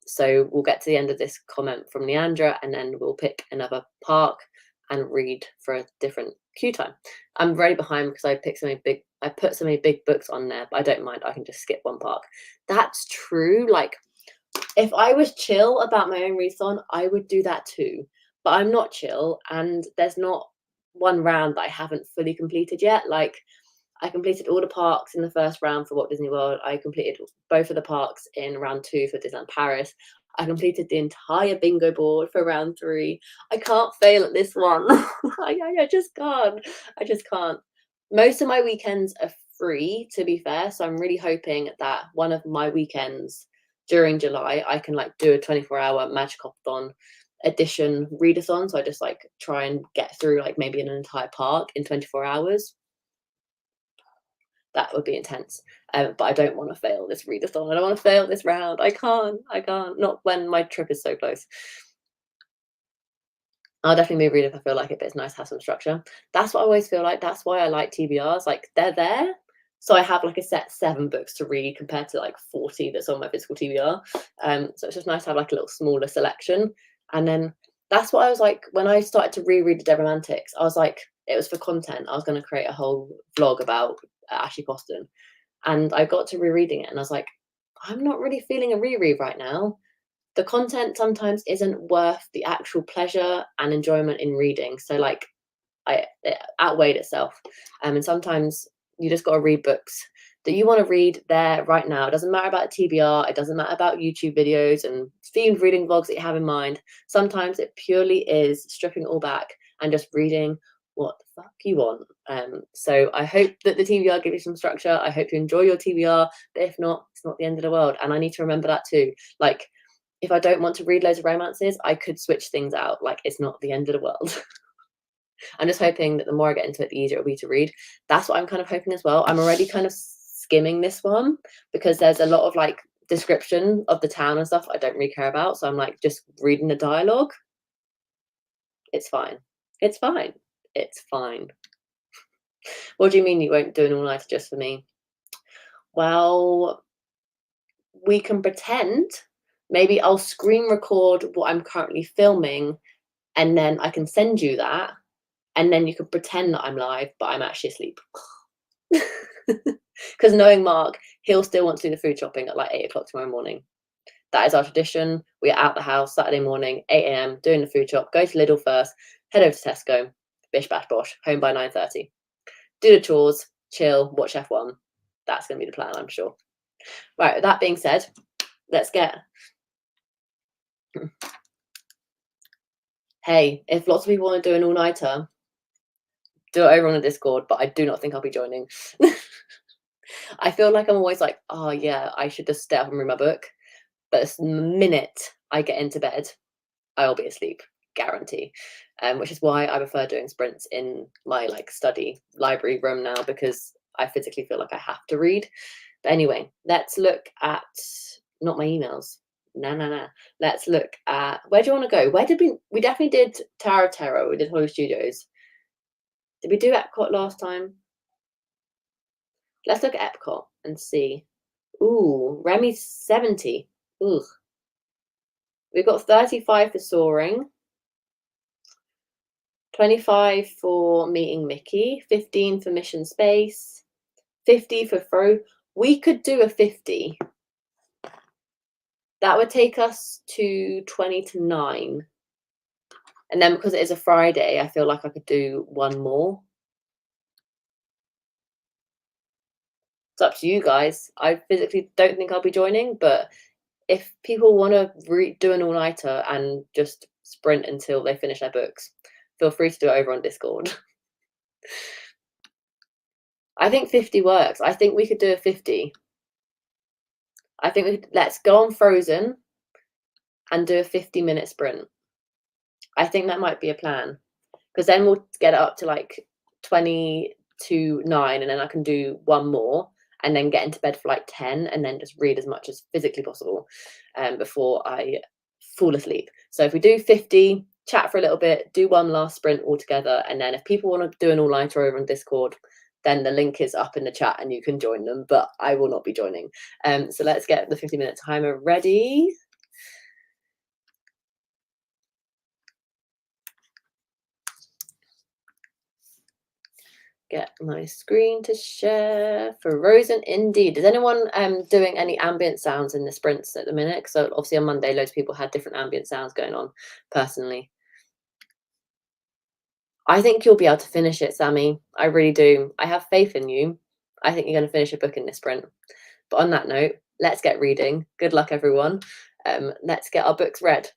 So we'll get to the end of this comment from Leandra, and then we'll pick another park and read for a different queue time. I'm very behind because I put so many big books on there, but I don't mind. I can just skip one park. That's true. Like, if I was chill about my own readathon, I would do that too. But I'm not chill, and there's not one round that I haven't fully completed yet. Like, I completed all the parks in the first round for Walt Disney World. I completed both of the parks in round 2 for Disneyland Paris. I completed the entire bingo board for round 3. I can't fail at this one. I just can't. I just can't. Most of my weekends are free, to be fair. So I'm really hoping that one of my weekends during July, I can like do a 24-hour Magical Hopathon edition readathon. So I just like try and get through like maybe an entire park in 24 hours. That would be intense. But I don't want to fail this readathon. I don't want to fail this round. I can't. Not when my trip is so close. I'll definitely read if I feel like it, but it's nice to have some structure. That's what I always feel like. That's why I like TBRs. Like, they're there. So I have like a set 7 books to read compared to like 40 that's on my physical TBR. So it's just nice to have like a little smaller selection. And then that's what I was like, when I started to reread the Dead Romantics, I was like, it was for content. I was going to create a whole vlog about Ashley Poston. And I got to rereading it, and I was like, I'm not really feeling a reread right now. The content sometimes isn't worth the actual pleasure and enjoyment in reading. So like, it outweighed itself. And sometimes you just got to read books that you want to read there right now. It doesn't matter about TBR. It doesn't matter about YouTube videos and themed reading vlogs that you have in mind. Sometimes it purely is stripping it all back and just reading what the fuck you want. So I hope that the TBR gives you some structure. I hope you enjoy your TBR, but if not, it's not the end of the world. And I need to remember that too. Like, if I don't want to read loads of romances, I could switch things out. Like, it's not the end of the world. I'm just hoping that the more I get into it, the easier it'll be to read. That's what I'm kind of hoping as well. I'm already kind of skimming this one because there's a lot of like description of the town and stuff I don't really care about. So I'm like just reading the dialogue. It's fine. It's fine. It's fine. What do you mean you won't do an all-nighter just for me? Well, we can pretend. Maybe I'll screen record what I'm currently filming and then I can send you that. And then you can pretend that I'm live, but I'm actually asleep. Because knowing Mark, he'll still want to do the food shopping at like 8 o'clock tomorrow morning. That is our tradition. We're out the house Saturday morning, 8 a.m, doing the food shop, go to Lidl first, head over to Tesco, bish bash bosh, home by 9:30. Do the chores, chill, watch F1. That's going to be the plan, I'm sure. Right, with that being said, let's get... Hey, if lots of people want to do an all-nighter, do it over on the Discord, but I do not think I'll be joining. I feel like I'm always like, oh yeah, I should just stay up and read my book. But the minute I get into bed, I'll be asleep, guarantee. Which is why I prefer doing sprints in my like study library room now, because I physically feel like I have to read. But anyway, let's look at not my emails. No. Let's look at, where do you want to go? Where did we definitely did Tower of Terror. We did Hollywood Studios. Did we do Epcot last time? Let's look at Epcot and see. Ooh, Remy's 70. Ooh. We've got 35 for Soaring, 25 for Meeting Mickey, 15 for Mission Space, 50 for Fro. We could do a 50. That would take us to 20 to 9. And then because it is a Friday, I feel like I could do one more. It's up to you guys. I physically don't think I'll be joining, but if people want to do an all-nighter and just sprint until they finish their books, feel free to do it over on Discord. I think 50 works. I think we could do a 50. I think let's go on Frozen and do a 50-minute sprint. I think that might be a plan, because then we'll get it up to like 20 to 9, and then I can do one more and then get into bed for like 10 and then just read as much as physically possible before I fall asleep. So if we do 50, chat for a little bit, do one last sprint all together, and then if people want to do an all-nighter over on Discord, then the link is up in the chat and you can join them, but I will not be joining. So let's get the 50-minute timer ready. Get my screen to share. Frozen indeed. Is anyone doing any ambient sounds in the sprints at the minute? Because obviously on Monday, loads of people had different ambient sounds going on personally. I think you'll be able to finish it, Sammy. I really do. I have faith in you. I think you're going to finish a book in this sprint. But on that note, let's get reading. Good luck, everyone. Let's get our books read.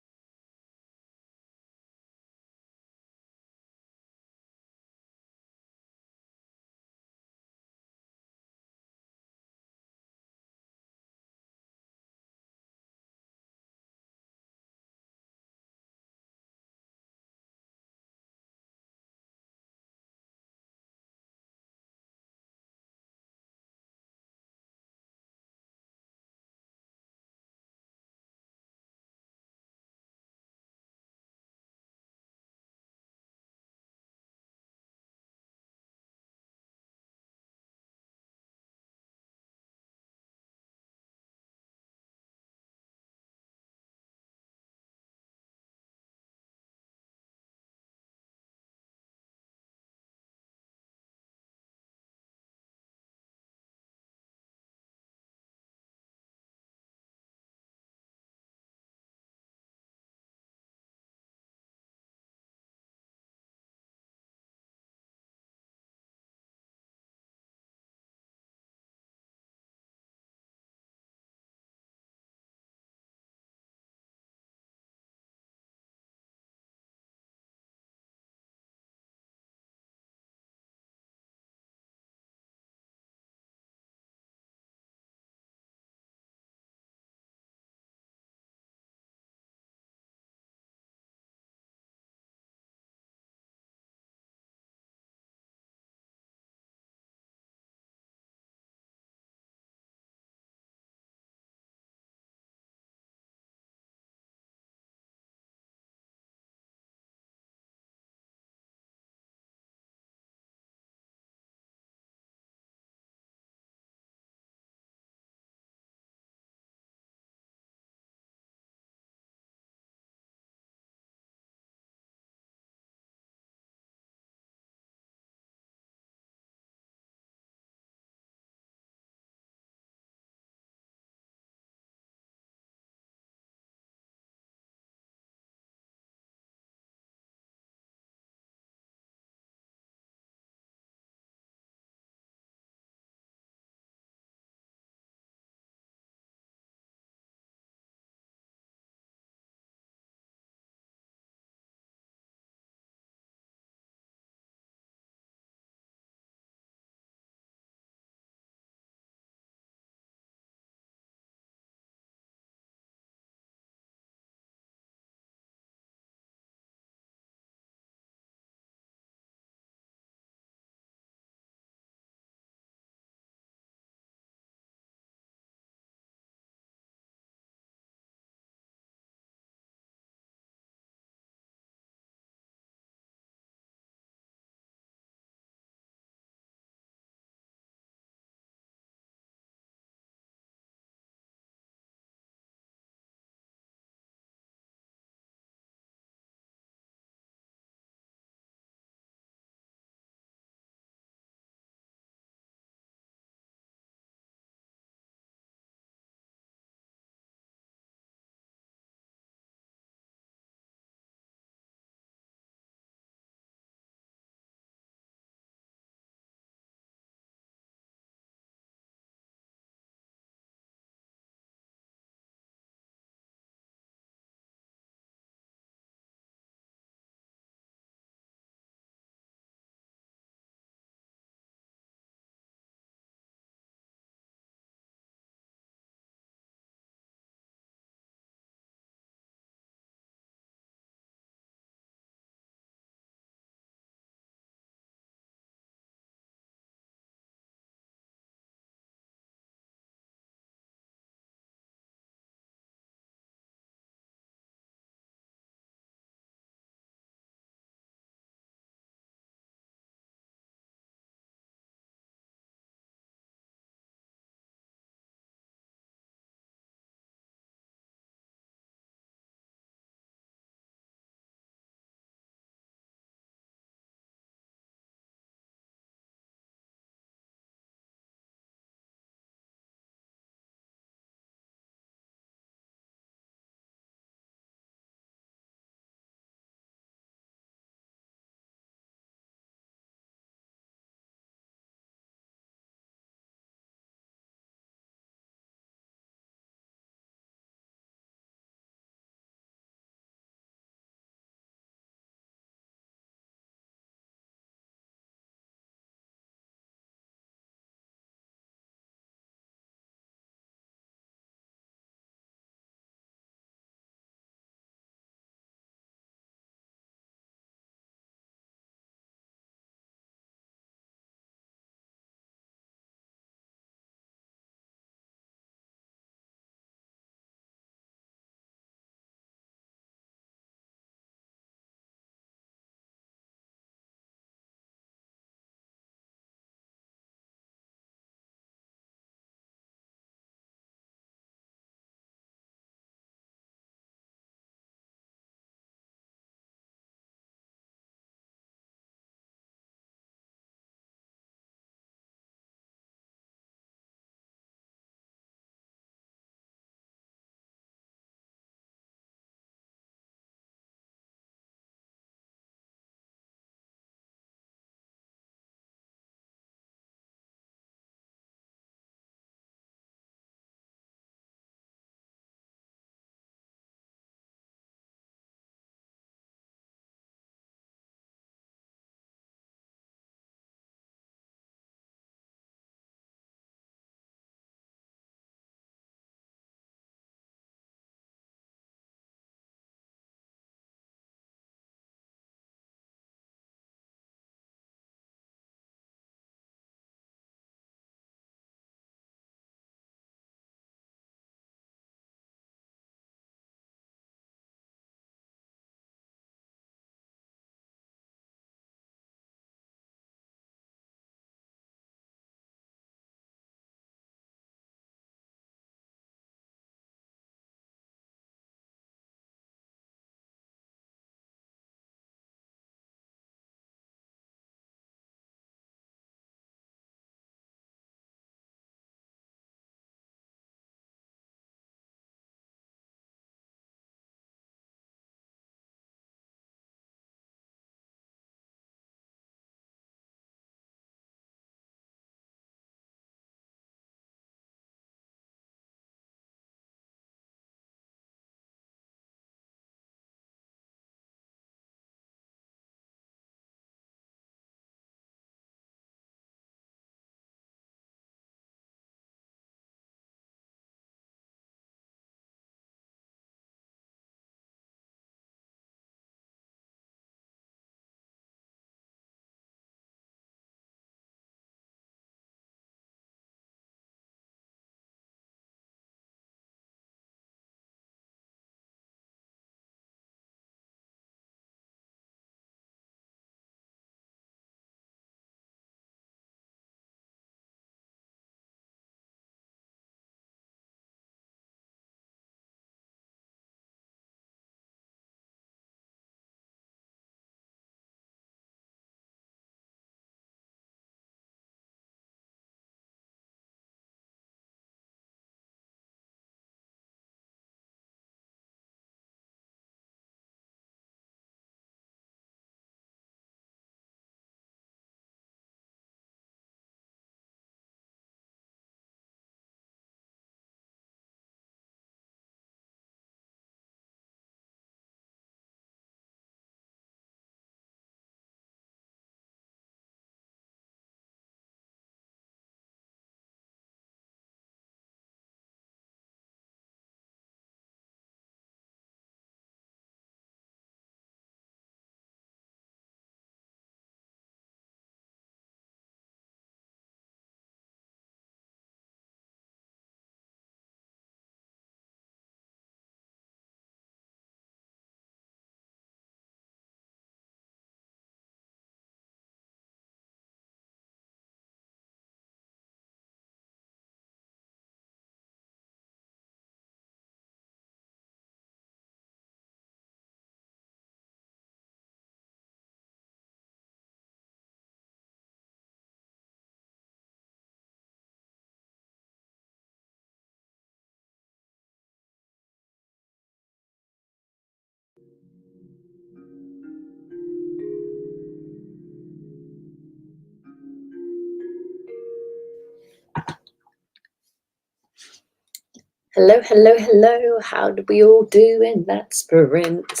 Hello, hello, hello. How did we all do in that sprint?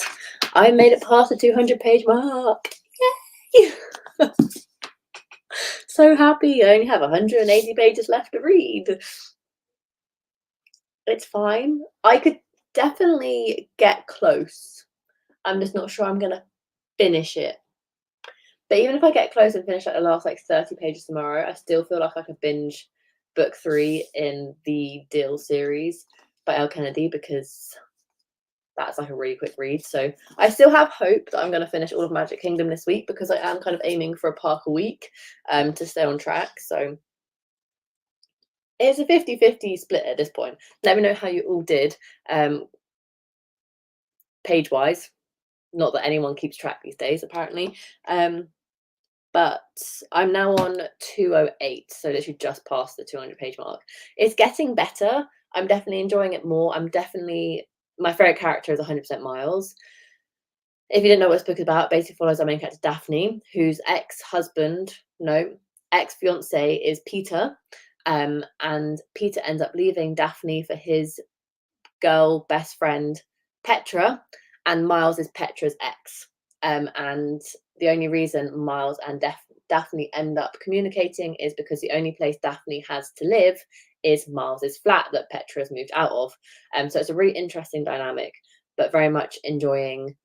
I made it past the 200-page mark. Yay! So happy. I only have 180 pages left to read. It's fine. I could definitely get close. I'm just not sure I'm going to finish it. But even if I get close and finish like the last like 30 pages tomorrow, I still feel like I could binge book 3 in the Deal series by Elle Kennedy, because that's like a really quick read. So I still have hope that I'm going to finish all of Magic Kingdom this week, because I am kind of aiming for a park a week to stay on track. So it's a 50-50 split at this point. Let me know how you all did page-wise. Not that anyone keeps track these days, apparently. But I'm now on 208, so literally just past the 200-page mark. It's getting better. I'm definitely enjoying it more. My favorite character is 100% Miles. If you didn't know what this book is about, basically follows our main character Daphne, whose ex-fiance is Peter, and Peter ends up leaving Daphne for his girl best friend Petra, and Miles is Petra's ex. And the only reason Miles and Daphne end up communicating is because the only place Daphne has to live is Miles's flat that Petra has moved out of. So it's a really interesting dynamic, but very much enjoying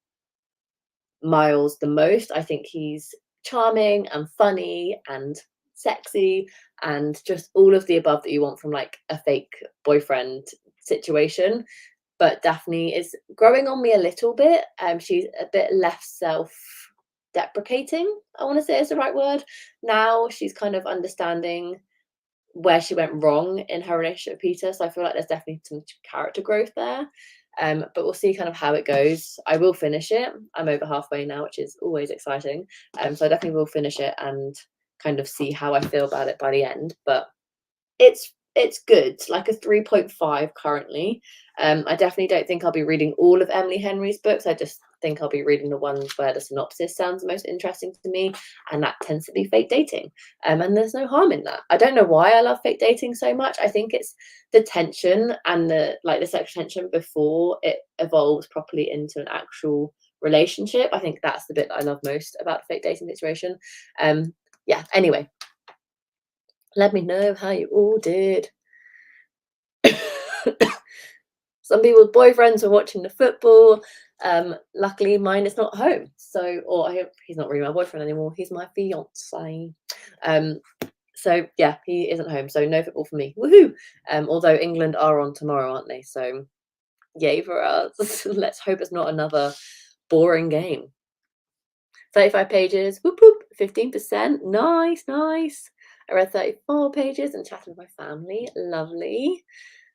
Miles the most. I think he's charming and funny and sexy and just all of the above that you want from like a fake boyfriend situation. But Daphne is growing on me a little bit. She's a bit less self-deprecating, I want to say is the right word. Now she's kind of understanding where she went wrong in her relationship with Peter. So I feel like there's definitely some character growth there. But we'll see kind of how it goes. I will finish it. I'm over halfway now, which is always exciting. So I definitely will finish it and kind of see how I feel about it by the end. But it's good, like a 3.5 currently. I definitely don't think I'll be reading all of Emily Henry's books. I just think I'll be reading the ones where the synopsis sounds the most interesting to me, and that tends to be fake dating. And there's no harm in that. I don't know why I love fake dating so much. I think it's the tension and the sexual tension before it evolves properly into an actual relationship. I think that's the bit that I love most about the fake dating situation. Yeah, anyway, let me know how you all did. Some people's boyfriends are watching the football. Luckily, mine is not home. Or I hope he's not really my boyfriend anymore. He's my fiance. So yeah, he isn't home. So no football for me. Woohoo! Although England are on tomorrow, aren't they? So yay for us. Let's hope it's not another boring game. 35 pages. Whoop whoop. 15%. Nice, nice. I read 34 pages and chatted with my family. Lovely.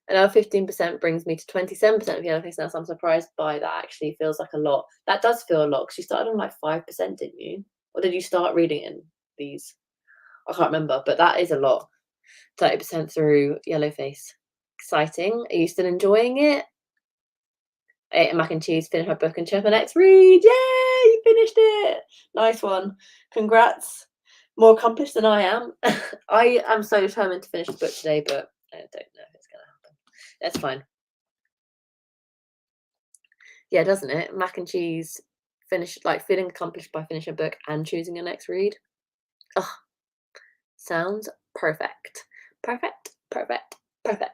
And now 15% brings me to 27% of Yellow Face now, so I'm surprised by that. Actually feels like a lot. That does feel a lot, because you started on like 5%, didn't you? Or did you start reading in these? I can't remember, but that is a lot. 30% through Yellow Face. Exciting. Are you still enjoying it? I ate a mac and cheese, finished my book, and chose my next read. Yay! You finished it. Nice one. Congrats. More accomplished than I am. I am so determined to finish the book today, but I don't know if it's going to happen. That's fine. Yeah, doesn't it? Mac and cheese, feeling accomplished by finishing a book and choosing your next read. Oh, sounds perfect. Perfect, perfect, perfect.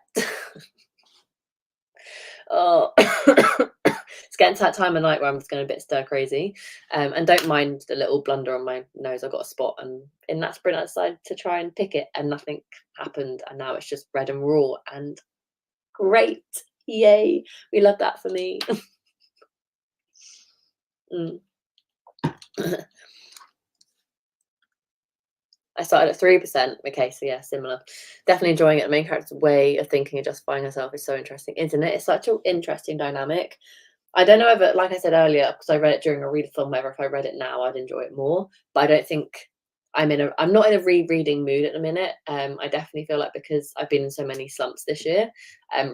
Oh, it's getting to that time of night where I'm just going a bit stir crazy. And don't mind the little blunder on my nose. I got a spot, and in that sprint I decided to try and pick it, and nothing happened, and now it's just red and raw and great. Yay. We love that for me. Mm. I started at 3%. Okay, so yeah, similar. Definitely enjoying it. The main character's way of thinking and justifying herself is so interesting, isn't it? It's such an interesting dynamic. I don't know if, like I said earlier, because I read it during a readathon, whether if I read it now, I'd enjoy it more. But I don't think I'm not in a rereading mood at the minute. I definitely feel like, because I've been in so many slumps this year,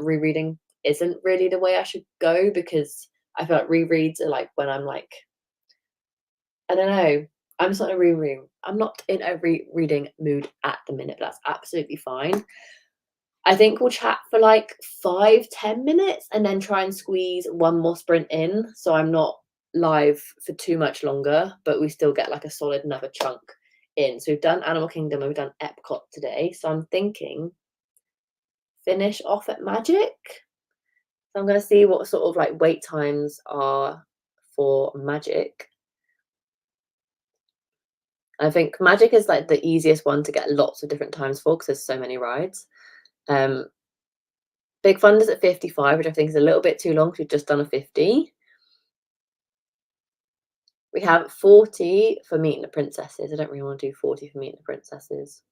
rereading isn't really the way I should go, because I feel like rereads are like when I'm like, I don't know. I'm just not in a rereading. I'm not in a rereading mood at the minute. But that's absolutely fine. I think we'll chat for like 5-10 minutes and then try and squeeze one more sprint in, so I'm not live for too much longer, but we still get like a solid another chunk in. So we've done Animal Kingdom and we've done Epcot today. So I'm thinking finish off at Magic. So I'm going to see what sort of like wait times are for Magic. I think Magic is like the easiest one to get lots of different times for because there's so many rides. Big Thunder's at 55, which I think is a little bit too long because we've just done a 50. We have 40 for Meeting the Princesses. I don't really want to do 40 for Meeting the Princesses.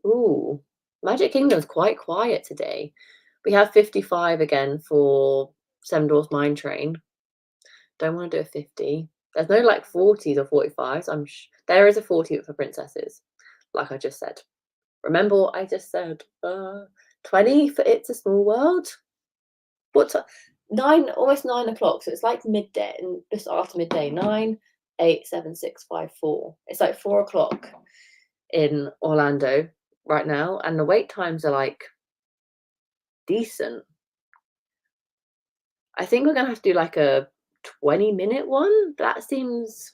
Ooh, Magic Kingdom's quite quiet today. We have 55 again for Seven Dwarfs Mine Train. Don't want to do a 50. There's no like 40s or 45s. There is a 40 for Princesses, like I just said. Remember what I just said? 20 for It's a Small World. What's 9? Almost 9 o'clock. So it's like midday and just after midday. 9, 8, 7, 6, 5, 4. It's like 4 o'clock in Orlando right now, and the wait times are like decent. I think we're gonna have to do like a 20-minute one. That seems.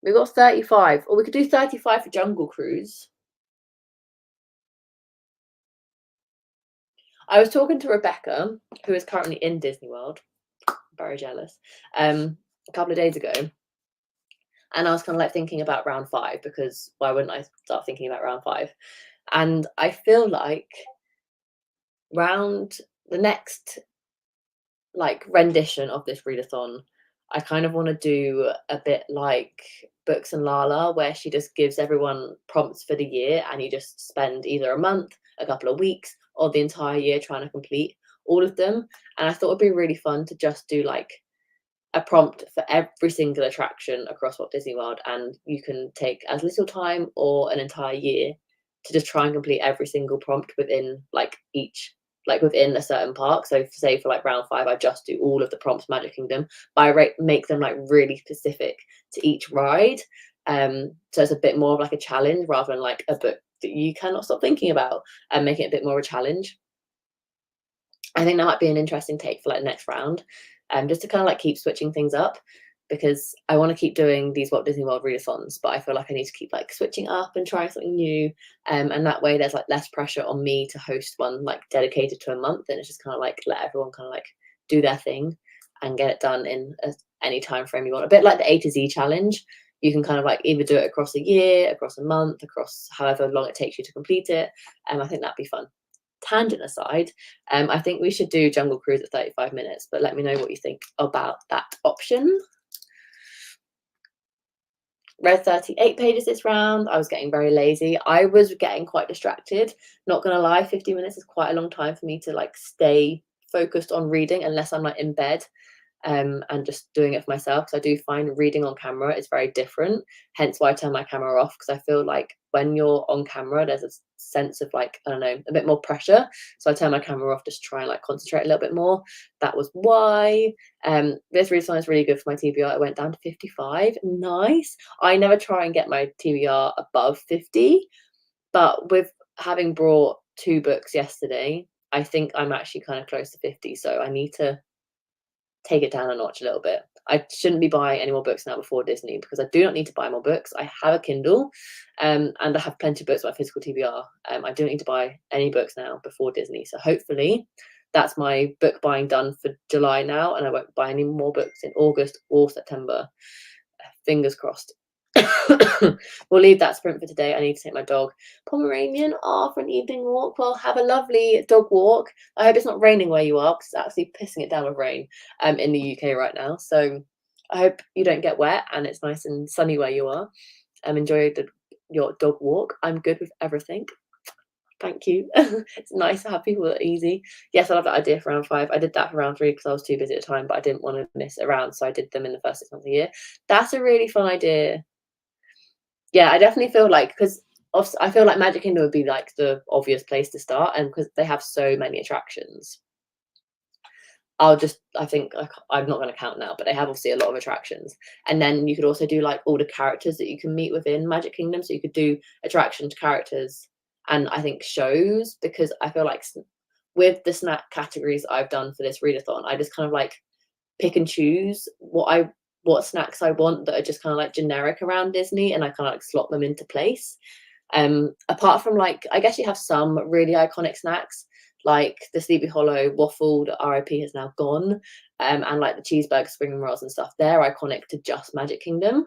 We've got 35, or we could do 35 for Jungle Cruise. I was talking to Rebecca, who is currently in Disney World. Very jealous. A couple of days ago, and I was kind of like thinking about round 5 because why wouldn't I start thinking about round 5? And I feel like round the next like rendition of this readathon, I kind of want to do a bit like Books and Lala, where she just gives everyone prompts for the year and you just spend either a month, a couple of weeks, or the entire year trying to complete all of them. And I thought it'd be really fun to just do like a prompt for every single attraction across Walt Disney World, and you can take as little time or an entire year to just try and complete every single prompt within like each, like within a certain park. So say for like round 5, I just do all of the prompts Magic Kingdom, but I make them like really specific to each ride. So it's a bit more of like a challenge rather than like a book that you cannot stop thinking about, and making it a bit more of a challenge. I think that might be an interesting take for like the next round, just to kind of like keep switching things up, because I want to keep doing these Walt Disney World readathons, but I feel like I need to keep like switching up and trying something new, and that way there's like less pressure on me to host one like dedicated to a month, and it's just kind of like let everyone kind of like do their thing and get it done in any time frame you want. A bit like the A to Z challenge. You can kind of like either do it across a year, across a month, across however long it takes you to complete it. I think that'd be fun. Tangent aside, I think we should do Jungle Cruise at 35 minutes, but let me know what you think about that option. Read 38 pages this round. I was getting very lazy. I was getting quite distracted. Not gonna lie, 50 minutes is quite a long time for me to like stay focused on reading unless I'm like in bed. And just doing it for myself, because I do find reading on camera is very different, hence why I turn my camera off, because I feel like when you're on camera there's a sense of like, I don't know, a bit more pressure, so I turn my camera off just to try and like concentrate a little bit more. That was why. This readathon is really good for my TBR. It went down to 55. Nice. I never try and get my TBR above 50, but with having brought 2 books yesterday, I think I'm actually kind of close to 50, so I need to take it down a notch a little bit. I shouldn't be buying any more books now before Disney, because I do not need to buy more books. I have a Kindle, and I have plenty of books on my physical TBR. I don't need to buy any books now before Disney. So hopefully that's my book buying done for July now, and I won't buy any more books in August or September. Fingers crossed. We'll leave that sprint for today. I need to take my dog Pomeranian off for an evening walk. Well, have a lovely dog walk. I hope it's not raining where you are, because it's actually pissing it down with rain in the UK right now. So I hope you don't get wet and it's nice and sunny where you are. Enjoy your dog walk. I'm good with everything. Thank you. It's nice to have people that are easy. Yes, I love that idea for round 5. I did that for round 3 because I was too busy at the time, but I didn't want to miss a round, so I did them in the first 6 months of the year. That's a really fun idea. Yeah, I definitely feel like, because I feel like Magic Kingdom would be like the obvious place to start, and because they have so many attractions, I think I'm not going to count now, but they have obviously a lot of attractions. And then you could also do like all the characters that you can meet within Magic Kingdom. So you could do attractions, characters, and I think shows, because I feel like with the snack categories I've done for this readathon, I just kind of like pick and choose what snacks I want that are just kind of like generic around Disney, and I kind of like slot them into place. Apart from like, I guess you have some really iconic snacks like the Sleepy Hollow waffle that RIP has now gone, and like the cheeseburger spring rolls and stuff. They're iconic to just Magic Kingdom.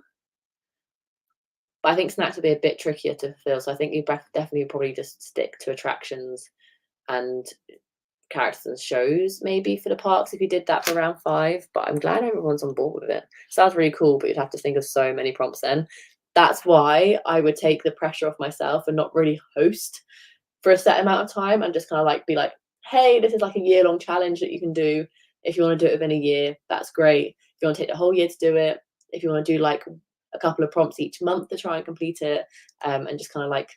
But I think snacks would be a bit trickier to fulfill, so I think you definitely probably just stick to attractions and characters and shows maybe for the parks if you did that for round 5. But I'm glad everyone's on board with it. Sounds really cool, but you'd have to think of so many prompts then. That's why I would take the pressure off myself and not really host for a set amount of time, and just kind of like be like, hey, this is like a year-long challenge that you can do. If you want to do it within a year, that's great. If you want to take the whole year to do it, if you want to do like a couple of prompts each month to try and complete it, and just kind of like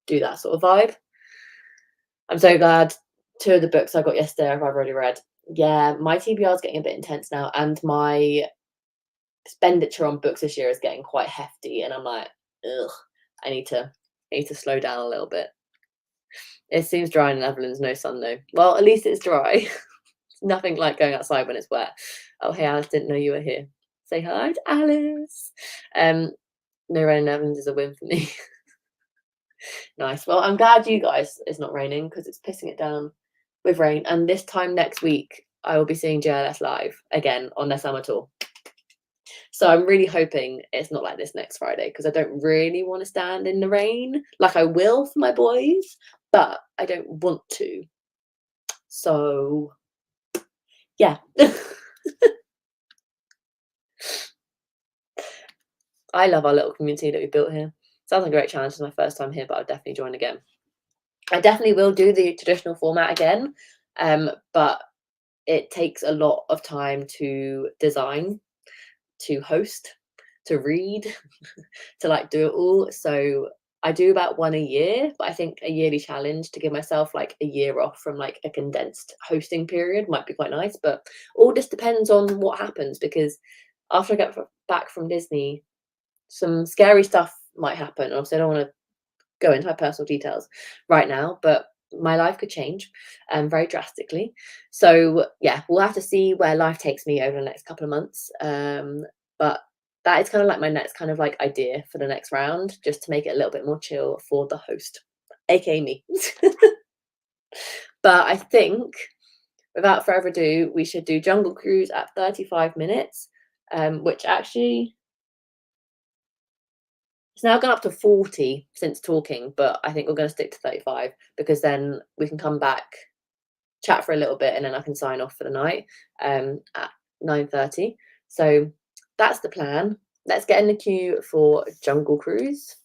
do that sort of vibe. I'm so glad 2 of the books I got yesterday I've already read. Yeah, my TBR is getting a bit intense now, and my expenditure on books this year is getting quite hefty, and I'm like, ugh, I need to slow down a little bit. It seems dry in the Netherlands, no sun though. Well, at least it's dry. It's nothing like going outside when it's wet. Oh, hey Alice, didn't know you were here. Say hi to Alice. No rain in the Netherlands is a win for me. Nice. Well, I'm glad you guys it's not raining, because it's pissing it down with rain. And this time next week, I will be seeing JLS live again on their summer tour. So I'm really hoping it's not like this next Friday, because I don't really want to stand in the rain. Like, I will for my boys, but I don't want to. So yeah. I love our little community that we built here. Sounds like a great challenge. It's my first time here, but I'll definitely join again. I definitely will do the traditional format again, but it takes a lot of time to design, to host, to read, to like do it all. So I do about one a year, but I think a yearly challenge to give myself like a year off from like a condensed hosting period might be quite nice. But all just depends on what happens, because after I get back from Disney, some scary stuff might happen. Obviously, I don't want to go into my personal details right now, but my life could change very drastically. So yeah, we'll have to see where life takes me over the next couple of months. But that is kind of like my next kind of like idea for the next round, just to make it a little bit more chill for the host, aka me. But I think without further ado, we should do Jungle Cruise at 35 minutes, which actually it's now gone up to 40 since talking, but I think we're going to stick to 35, because then we can come back, chat for a little bit, and then I can sign off for the night at 9:30. So that's the plan. Let's get in the queue for Jungle Cruise,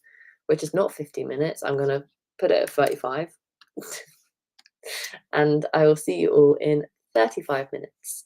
which is not 50 minutes. I'm going to put it at 35. And I will see you all in 35 minutes.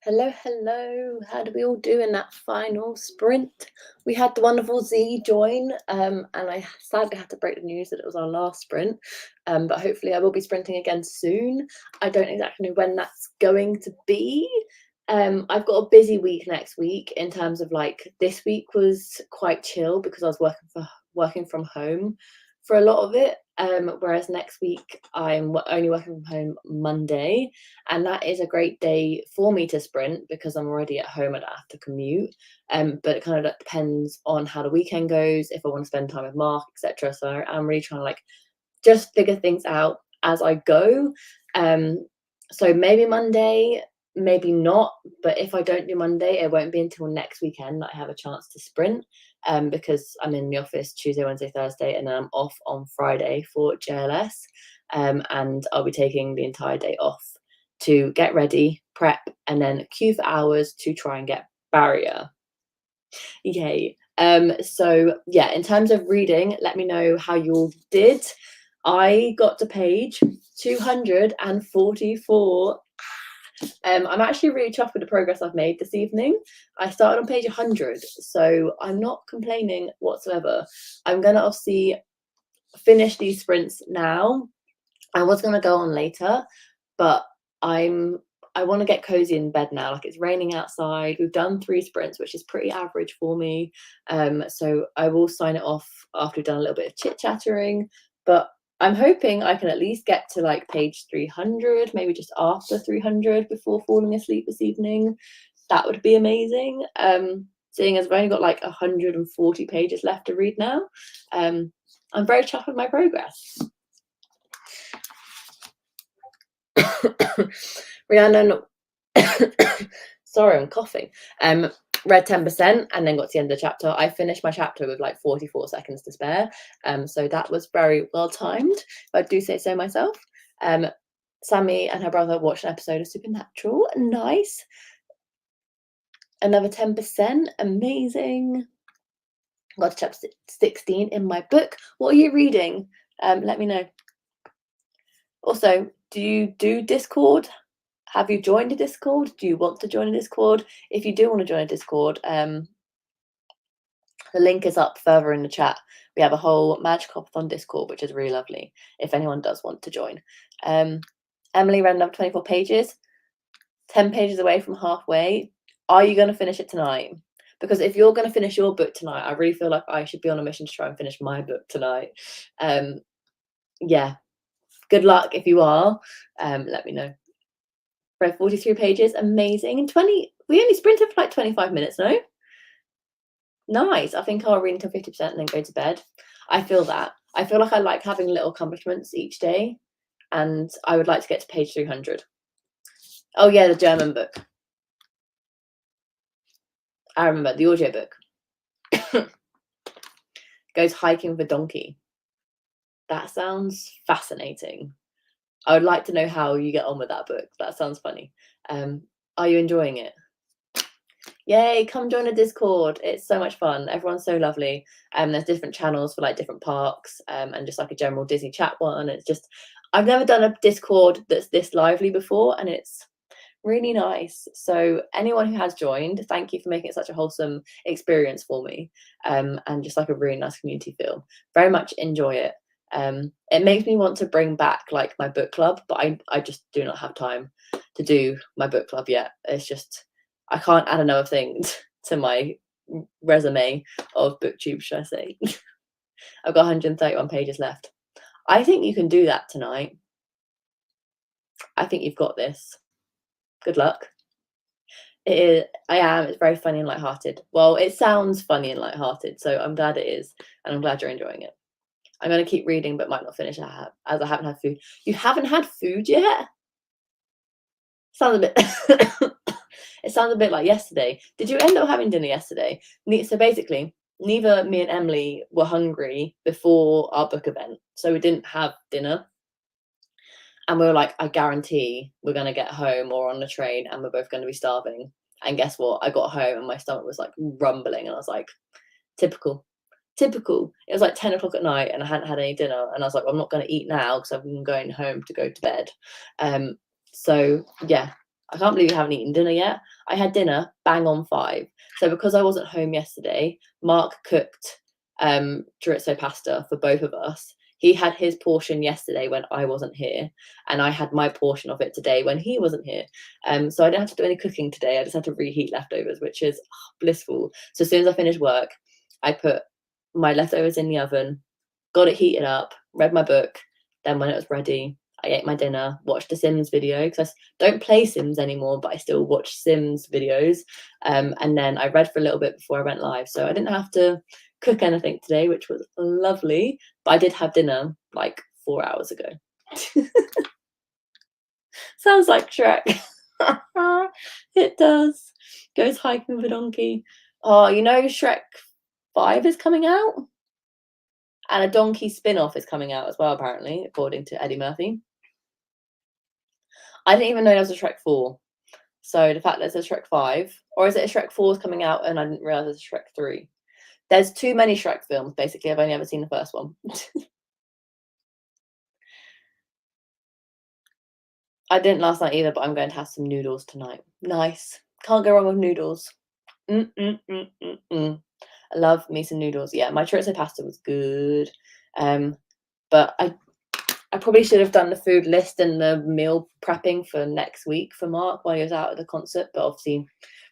Hello, hello. How do we all do in that final sprint? We had the wonderful Z join, and I sadly had to break the news that it was our last sprint. But hopefully, I will be sprinting again soon. I don't exactly know when that's going to be. I've got a busy week next week in terms of like this week was quite chill because I was working from home for a lot of it. Whereas next week I'm only working from home Monday, and that is a great day for me to sprint because I'm already at home and I don't have to commute. But it kind of depends on how the weekend goes, if I want to spend time with Mark, etc. So I'm really trying to like just figure things out as I go. So maybe Monday, maybe not. But if I don't do Monday, it won't be until next weekend that I have a chance to sprint. Because I'm in the office Tuesday, Wednesday, Thursday, and then I'm off on Friday for JLS. And I'll be taking the entire day off to get ready, prep, and then queue for hours to try and get barrier. Yay. So yeah, in terms of reading, let me know how you all did. I got to page 244. I'm actually really chuffed with the progress I've made this evening. I started on page 100, so I'm not complaining whatsoever. I'm gonna obviously finish these sprints now. I was gonna go on later, but I want to get cozy in bed now. Like it's raining outside. We've done 3 sprints, which is pretty average for me. So I will sign it off after we've done a little bit of chit chattering. But I'm hoping I can at least get to like page 300, maybe just after 300 before falling asleep this evening. That would be amazing. Seeing as I've only got like 140 pages left to read now. I'm very chuffed with my progress. Rhiannon, sorry, I'm coughing. Read 10% and then got to the end of the chapter. I finished my chapter with like 44 seconds to spare. So that was very well timed, if I do say so myself. Sammy and her brother watched an episode of Supernatural. Nice. Another 10%. Amazing. Got to chapter 16 in my book. What are you reading? Let me know. Also, do you do Discord? Have you joined a Discord? Do you want to join a Discord? If you do want to join a Discord, the link is up further in the chat. We have a whole Magical Hopathon Discord, which is really lovely, if anyone does want to join. Emily read another 24 pages, 10 pages away from halfway. Are you going to finish it tonight? Because if you're going to finish your book tonight, I really feel like I should be on a mission to try and finish my book tonight. Yeah, good luck if you are. Let me know. Read 43 pages, amazing. And we only sprinted for like 25 minutes, no? Nice. I think I'll read until 50% and then go to bed. I feel that. I feel like I like having little accomplishments each day, and I would like to get to page 300. Oh yeah, the German book. I remember the audiobook. Goes hiking with a donkey. That sounds fascinating. I would like to know how you get on with that book. That sounds funny. Are you enjoying it? Yay, come join a Discord. It's so much fun. Everyone's so lovely. There's different channels for like different parks, and just like a general Disney chat one. It's just, I've never done a Discord that's this lively before, and it's really nice. So anyone who has joined, thank you for making it such a wholesome experience for me, and just like a really nice community feel. Very much enjoy it. It makes me want to bring back like my book club, but I just do not have time to do my book club yet. It's just, I can't add another thing to my resume of booktube, should I say. I've got 131 pages left. I think you can do that tonight. I think you've got this. Good luck. It is, it's very funny and lighthearted. Well, it sounds funny and lighthearted, so I'm glad it is, and I'm glad you're enjoying it. I'm going to keep reading, but might not finish as I haven't had food. You haven't had food yet? Sounds a bit. It sounds a bit like yesterday. Did you end up having dinner yesterday? So basically, neither me and Emily were hungry before our book event, so we didn't have dinner. And we were like, I guarantee we're going to get home or on the train and we're both going to be starving. And guess what? I got home and my stomach was like rumbling, and I was like, typical. It was like 10 o'clock at night and I hadn't had any dinner, and I was like, well, I'm not going to eat now because I'm going home to go to bed. So yeah, I can't believe you haven't eaten dinner yet. I had dinner bang on 5. So because I wasn't home yesterday, Mark cooked chorizo pasta for both of us. He had his portion yesterday when I wasn't here, and I had my portion of it today when he wasn't here. So I didn't have to do any cooking today. I just had to reheat leftovers, which is blissful. So as soon as I finished work, I put my leftovers in the oven, got it heated up, read my book. Then when it was ready, I ate my dinner, watched a Sims video because I don't play Sims anymore, but I still watch Sims videos. And then I read for a little bit before I went live. So I didn't have to cook anything today, which was lovely. But I did have dinner like 4 hours ago. Sounds like Shrek. It does. Goes hiking with a donkey. Oh, you know Shrek 5 is coming out? And a donkey spin-off is coming out as well, apparently, according to Eddie Murphy. I didn't even know there was a Shrek 4. So the fact that there's a Shrek 5, or is it a Shrek 4 is coming out and I didn't realise there's a Shrek 3? There's too many Shrek films, basically. I've only ever seen the first one. I didn't last night either, but I'm going to have some noodles tonight. Nice. Can't go wrong with noodles. I love me some noodles. Yeah, my chorizo pasta was good. But I probably should have done the food list and the meal prepping for next week for Mark while he was out at the concert. But obviously,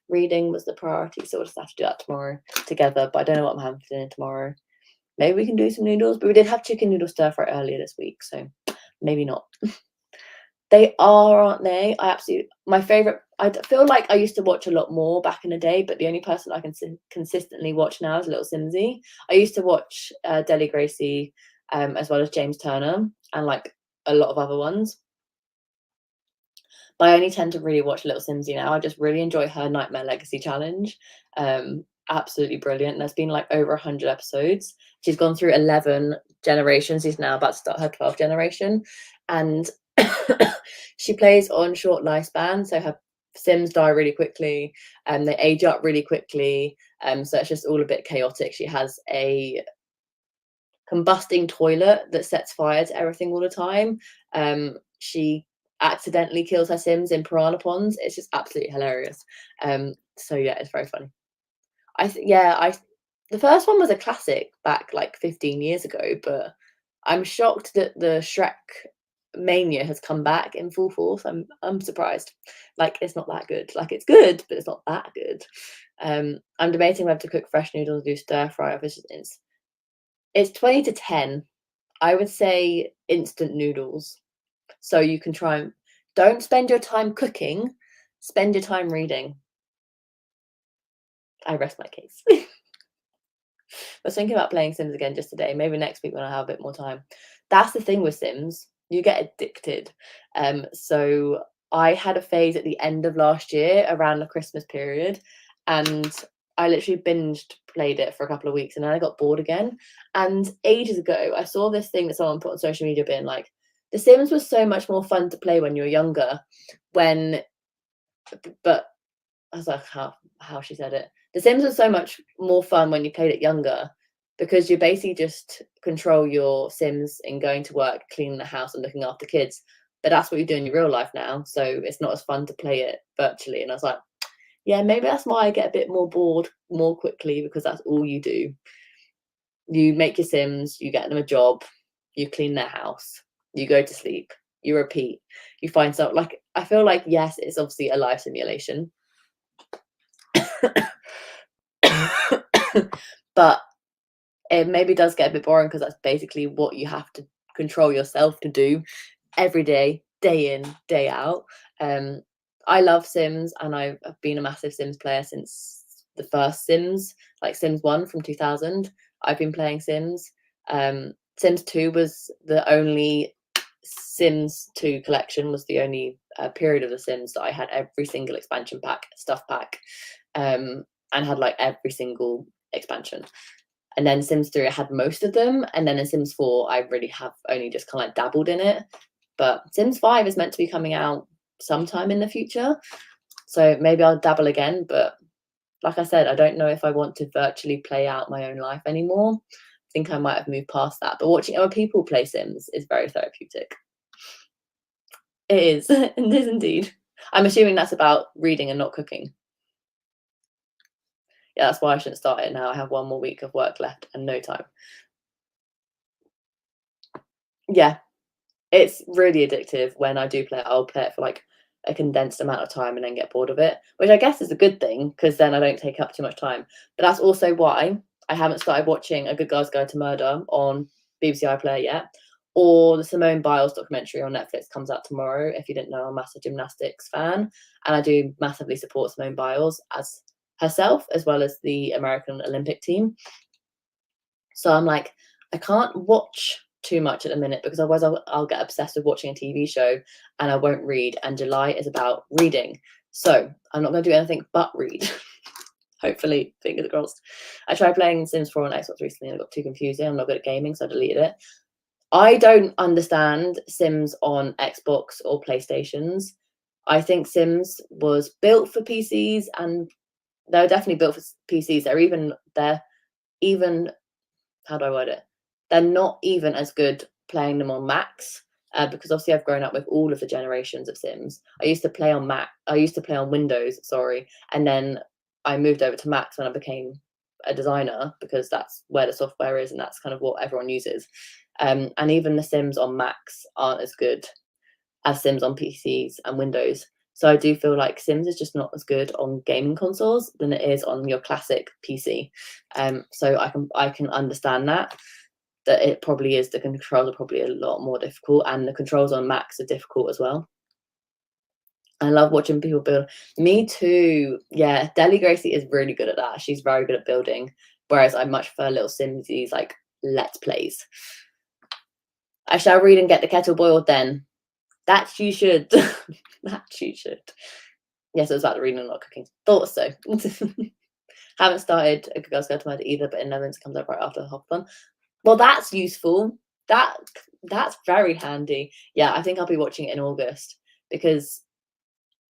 reading was the priority, so we'll just have to do that tomorrow together. But I don't know what I'm having for dinner tomorrow. Maybe we can do some noodles, but we did have chicken noodle stir fry earlier this week, so maybe not. They are, aren't they? My favourite. I feel like I used to watch a lot more back in the day, but the only person I can consistently watch now is Little Simsy. I used to watch Deli Gracie, as well as James Turner, and like a lot of other ones. But I only tend to really watch Little Simsy now. I just really enjoy her Nightmare Legacy challenge. Absolutely brilliant. There's been like over 100 episodes. She's gone through 11 generations. She's now about to start her 12th generation, and she plays on short lifespan, so her Sims die really quickly, and they age up really quickly. So it's just all a bit chaotic. She has a combusting toilet that sets fire to everything all the time. She accidentally kills her Sims in piranha ponds. It's just absolutely hilarious. So yeah, it's very funny. The first one was a classic back like 15 years ago, but I'm shocked that the Shrek mania has come back in full force. I'm surprised. Like it's not that good. Like it's good, but it's not that good. I'm debating whether to cook fresh noodles or do stir fry. It's 20 to 10. I would say instant noodles. So you can try and don't spend your time cooking, spend your time reading. I rest my case. I was thinking about playing Sims again just today. Maybe next week when I have a bit more time. That's the thing with Sims. You get addicted. So I had a phase at the end of last year around the Christmas period, and I literally played it for a couple of weeks, and then I got bored again. And ages ago, I saw this thing that someone put on social media being like, The Sims was so much more fun to play when you were younger. But I was like, how she said it. The Sims was so much more fun when you played it younger, because you basically just control your Sims in going to work, cleaning the house, and looking after kids. But that's what you do in your real life now, so it's not as fun to play it virtually. And I was like, yeah, maybe that's why I get a bit more bored more quickly, because that's all you do. You make your Sims, you get them a job, you clean their house, you go to sleep, you repeat, you find something. Like, I feel like, yes, it's obviously a life simulation. But it maybe does get a bit boring, because that's basically what you have to control yourself to do every day, day in, day out. I love Sims, and I've been a massive Sims player since the first Sims, like Sims 1 from 2000. I've been playing Sims. Sims 2 was the only Sims 2 collection, was the only period of the Sims that I had every single expansion pack, stuff pack, and had like every single expansion. And then Sims 3, I had most of them. And then in Sims 4, I really have only just kind of like dabbled in it. But Sims 5 is meant to be coming out sometime in the future. So maybe I'll dabble again. But like I said, I don't know if I want to virtually play out my own life anymore. I think I might have moved past that. But watching other people play Sims is very therapeutic. It is. It is indeed. I'm assuming that's about reading and not cooking. Yeah, that's why I shouldn't start it now. I have 1 more week of work left and no time. Yeah, it's really addictive when I do play it. I'll play it for, like, a condensed amount of time and then get bored of it, which I guess is a good thing because then I don't take up too much time. But that's also why I haven't started watching A Good Girl's Guide to Murder on BBC iPlayer yet, or the Simone Biles documentary on Netflix comes out tomorrow. If you didn't know, I'm a massive gymnastics fan, and I do massively support Simone Biles as herself, as well as the American Olympic team. So I'm like, I can't watch too much at the minute because otherwise I'll get obsessed with watching a TV show and I won't read. And July is about reading. So I'm not going to do anything but read. Hopefully, fingers crossed. I tried playing Sims 4 on Xbox recently and it got too confusing. I'm not good at gaming, so I deleted it. I don't understand Sims on Xbox or PlayStations. I think Sims was built for PCs, and they're definitely built for PCs. They're even how do I word it? They're not even as good playing them on Macs, because obviously I've grown up with all of the generations of Sims. I used to play on Mac. I used to play on Windows, sorry, and then I moved over to Macs when I became a designer because that's where the software is and that's kind of what everyone uses. And even the Sims on Macs aren't as good as Sims on PCs and Windows. So I do feel like Sims is just not as good on gaming consoles than it is on your classic PC. So I can understand that it probably is, the controls are probably a lot more difficult, and the controls on Macs are difficult as well. I love watching people build. Me too. Yeah, Deli Gracie is really good at that. She's very good at building, whereas I much prefer little Simsies like Let's Plays. I shall read and get the kettle boiled then. That you should. That you should. Yes, it was about the reading and not cooking. Thought so. Haven't started A Good Girl's Guide to Murder either, but in Netherlands comes up right after the Hopathon. Well, that's useful. That's very handy. Yeah, I think I'll be watching it in August because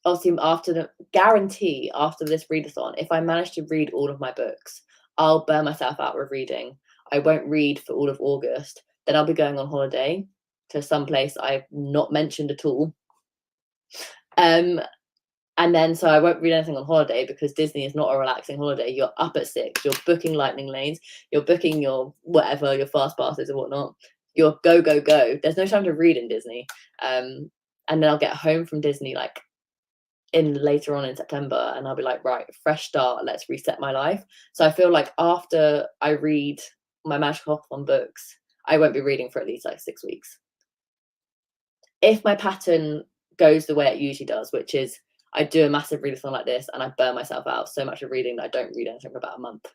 obviously after this readathon, if I manage to read all of my books, I'll burn myself out with reading. I won't read for all of August. Then I'll be going on holiday to some place I've not mentioned at all. And then so I won't read anything on holiday because Disney is not a relaxing holiday. You're up at 6, you're booking lightning lanes, you're booking your whatever, your fast passes and whatnot. You're go, go, go. There's no time to read in Disney. And then I'll get home from Disney like later on in September and I'll be like, right, fresh start, let's reset my life. So I feel like after I read my Magical Hopathon books, I won't be reading for at least like 6 weeks. If my pattern goes the way it usually does, which is I do a massive readathon like this and I burn myself out so much of reading that I don't read anything for about a month.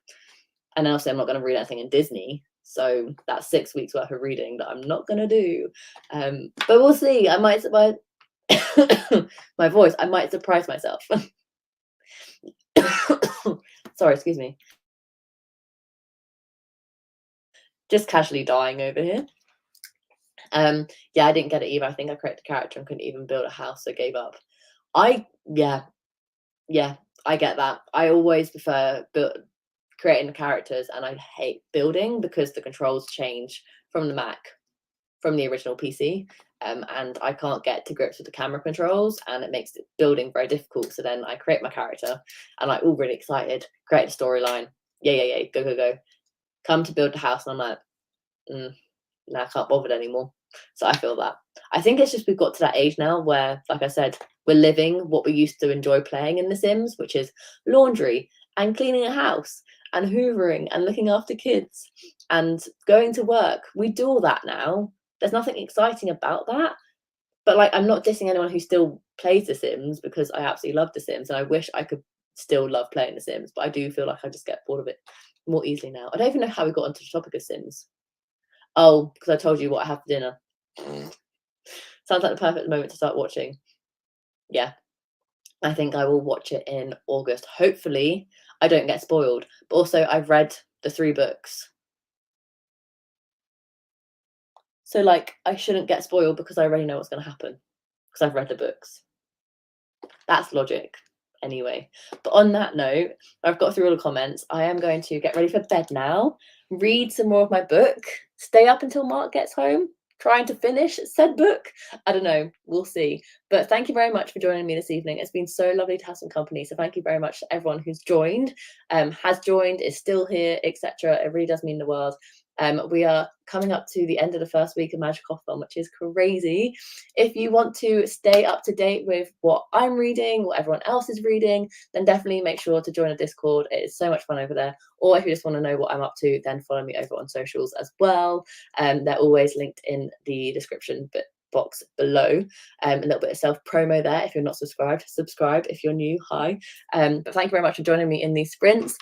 And then obviously I'm not going to read anything in Disney. So that's 6 weeks worth of reading that I'm not going to do. But we'll see. I might my voice, I might surprise myself. Sorry, excuse me. Just casually dying over here. Yeah, I didn't get it either. I think I created a character and couldn't even build a house, so gave up. Yeah, I get that. I always prefer creating the characters, and I hate building because the controls change from the Mac, from the original PC, and I can't get to grips with the camera controls, and it makes building very difficult. So then I create my character, and I'm all really excited, create a storyline, yeah, go. Come to build the house, and I'm like, nah, I can't bother anymore. So I feel that. I think it's just we've got to that age now where, like I said, we're living what we used to enjoy playing in The Sims, which is laundry and cleaning a house and hoovering and looking after kids and going to work. We do all that now. There's nothing exciting about that. But like, I'm not dissing anyone who still plays The Sims because I absolutely love The Sims and I wish I could still love playing The Sims, but I do feel like I just get bored of it more easily now. I don't even know how we got onto the topic of Sims. Oh, because I told you what I have for dinner. Sounds like the perfect moment to start watching. Yeah, I think I will watch it in August. Hopefully, I don't get spoiled. But also, I've read the 3 books. So, like, I shouldn't get spoiled because I already know what's going to happen because I've read the books. That's logic. Anyway, but on that note, I've got through all the comments. I am going to get ready for bed now, read some more of my book, stay up until Mark gets home, trying to finish said book. I don't know, we'll see. But thank you very much for joining me this evening. It's been so lovely to have some company. So thank you very much to everyone who's joined, has joined, is still here, etc. It really does mean the world. We are coming up to the end of the first week of Magical Hopathon, which is crazy. If you want to stay up to date with what I'm reading, what everyone else is reading, then definitely make sure to join a Discord. It is so much fun over there. Or if you just want to know what I'm up to, then follow me over on socials as well. They're always linked in the description box below. A little bit of self-promo there. If you're not subscribed, subscribe. If you're new, hi. But thank you very much for joining me in these sprints.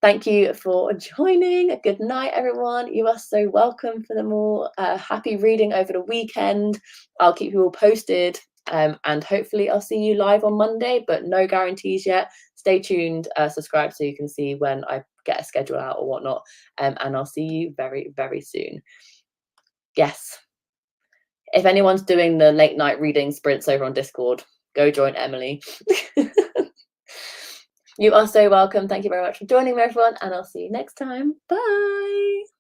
Thank you for joining. Good night, everyone. You are so welcome for them all. Happy reading over the weekend. I'll keep you all posted, and hopefully I'll see you live on Monday, but no guarantees yet. Stay tuned, subscribe so you can see when I get a schedule out or whatnot, and I'll see you very, very soon. Yes. If anyone's doing the late night reading sprints over on Discord, go join Emily. You are so welcome. Thank you very much for joining me, everyone, and I'll see you next time. Bye.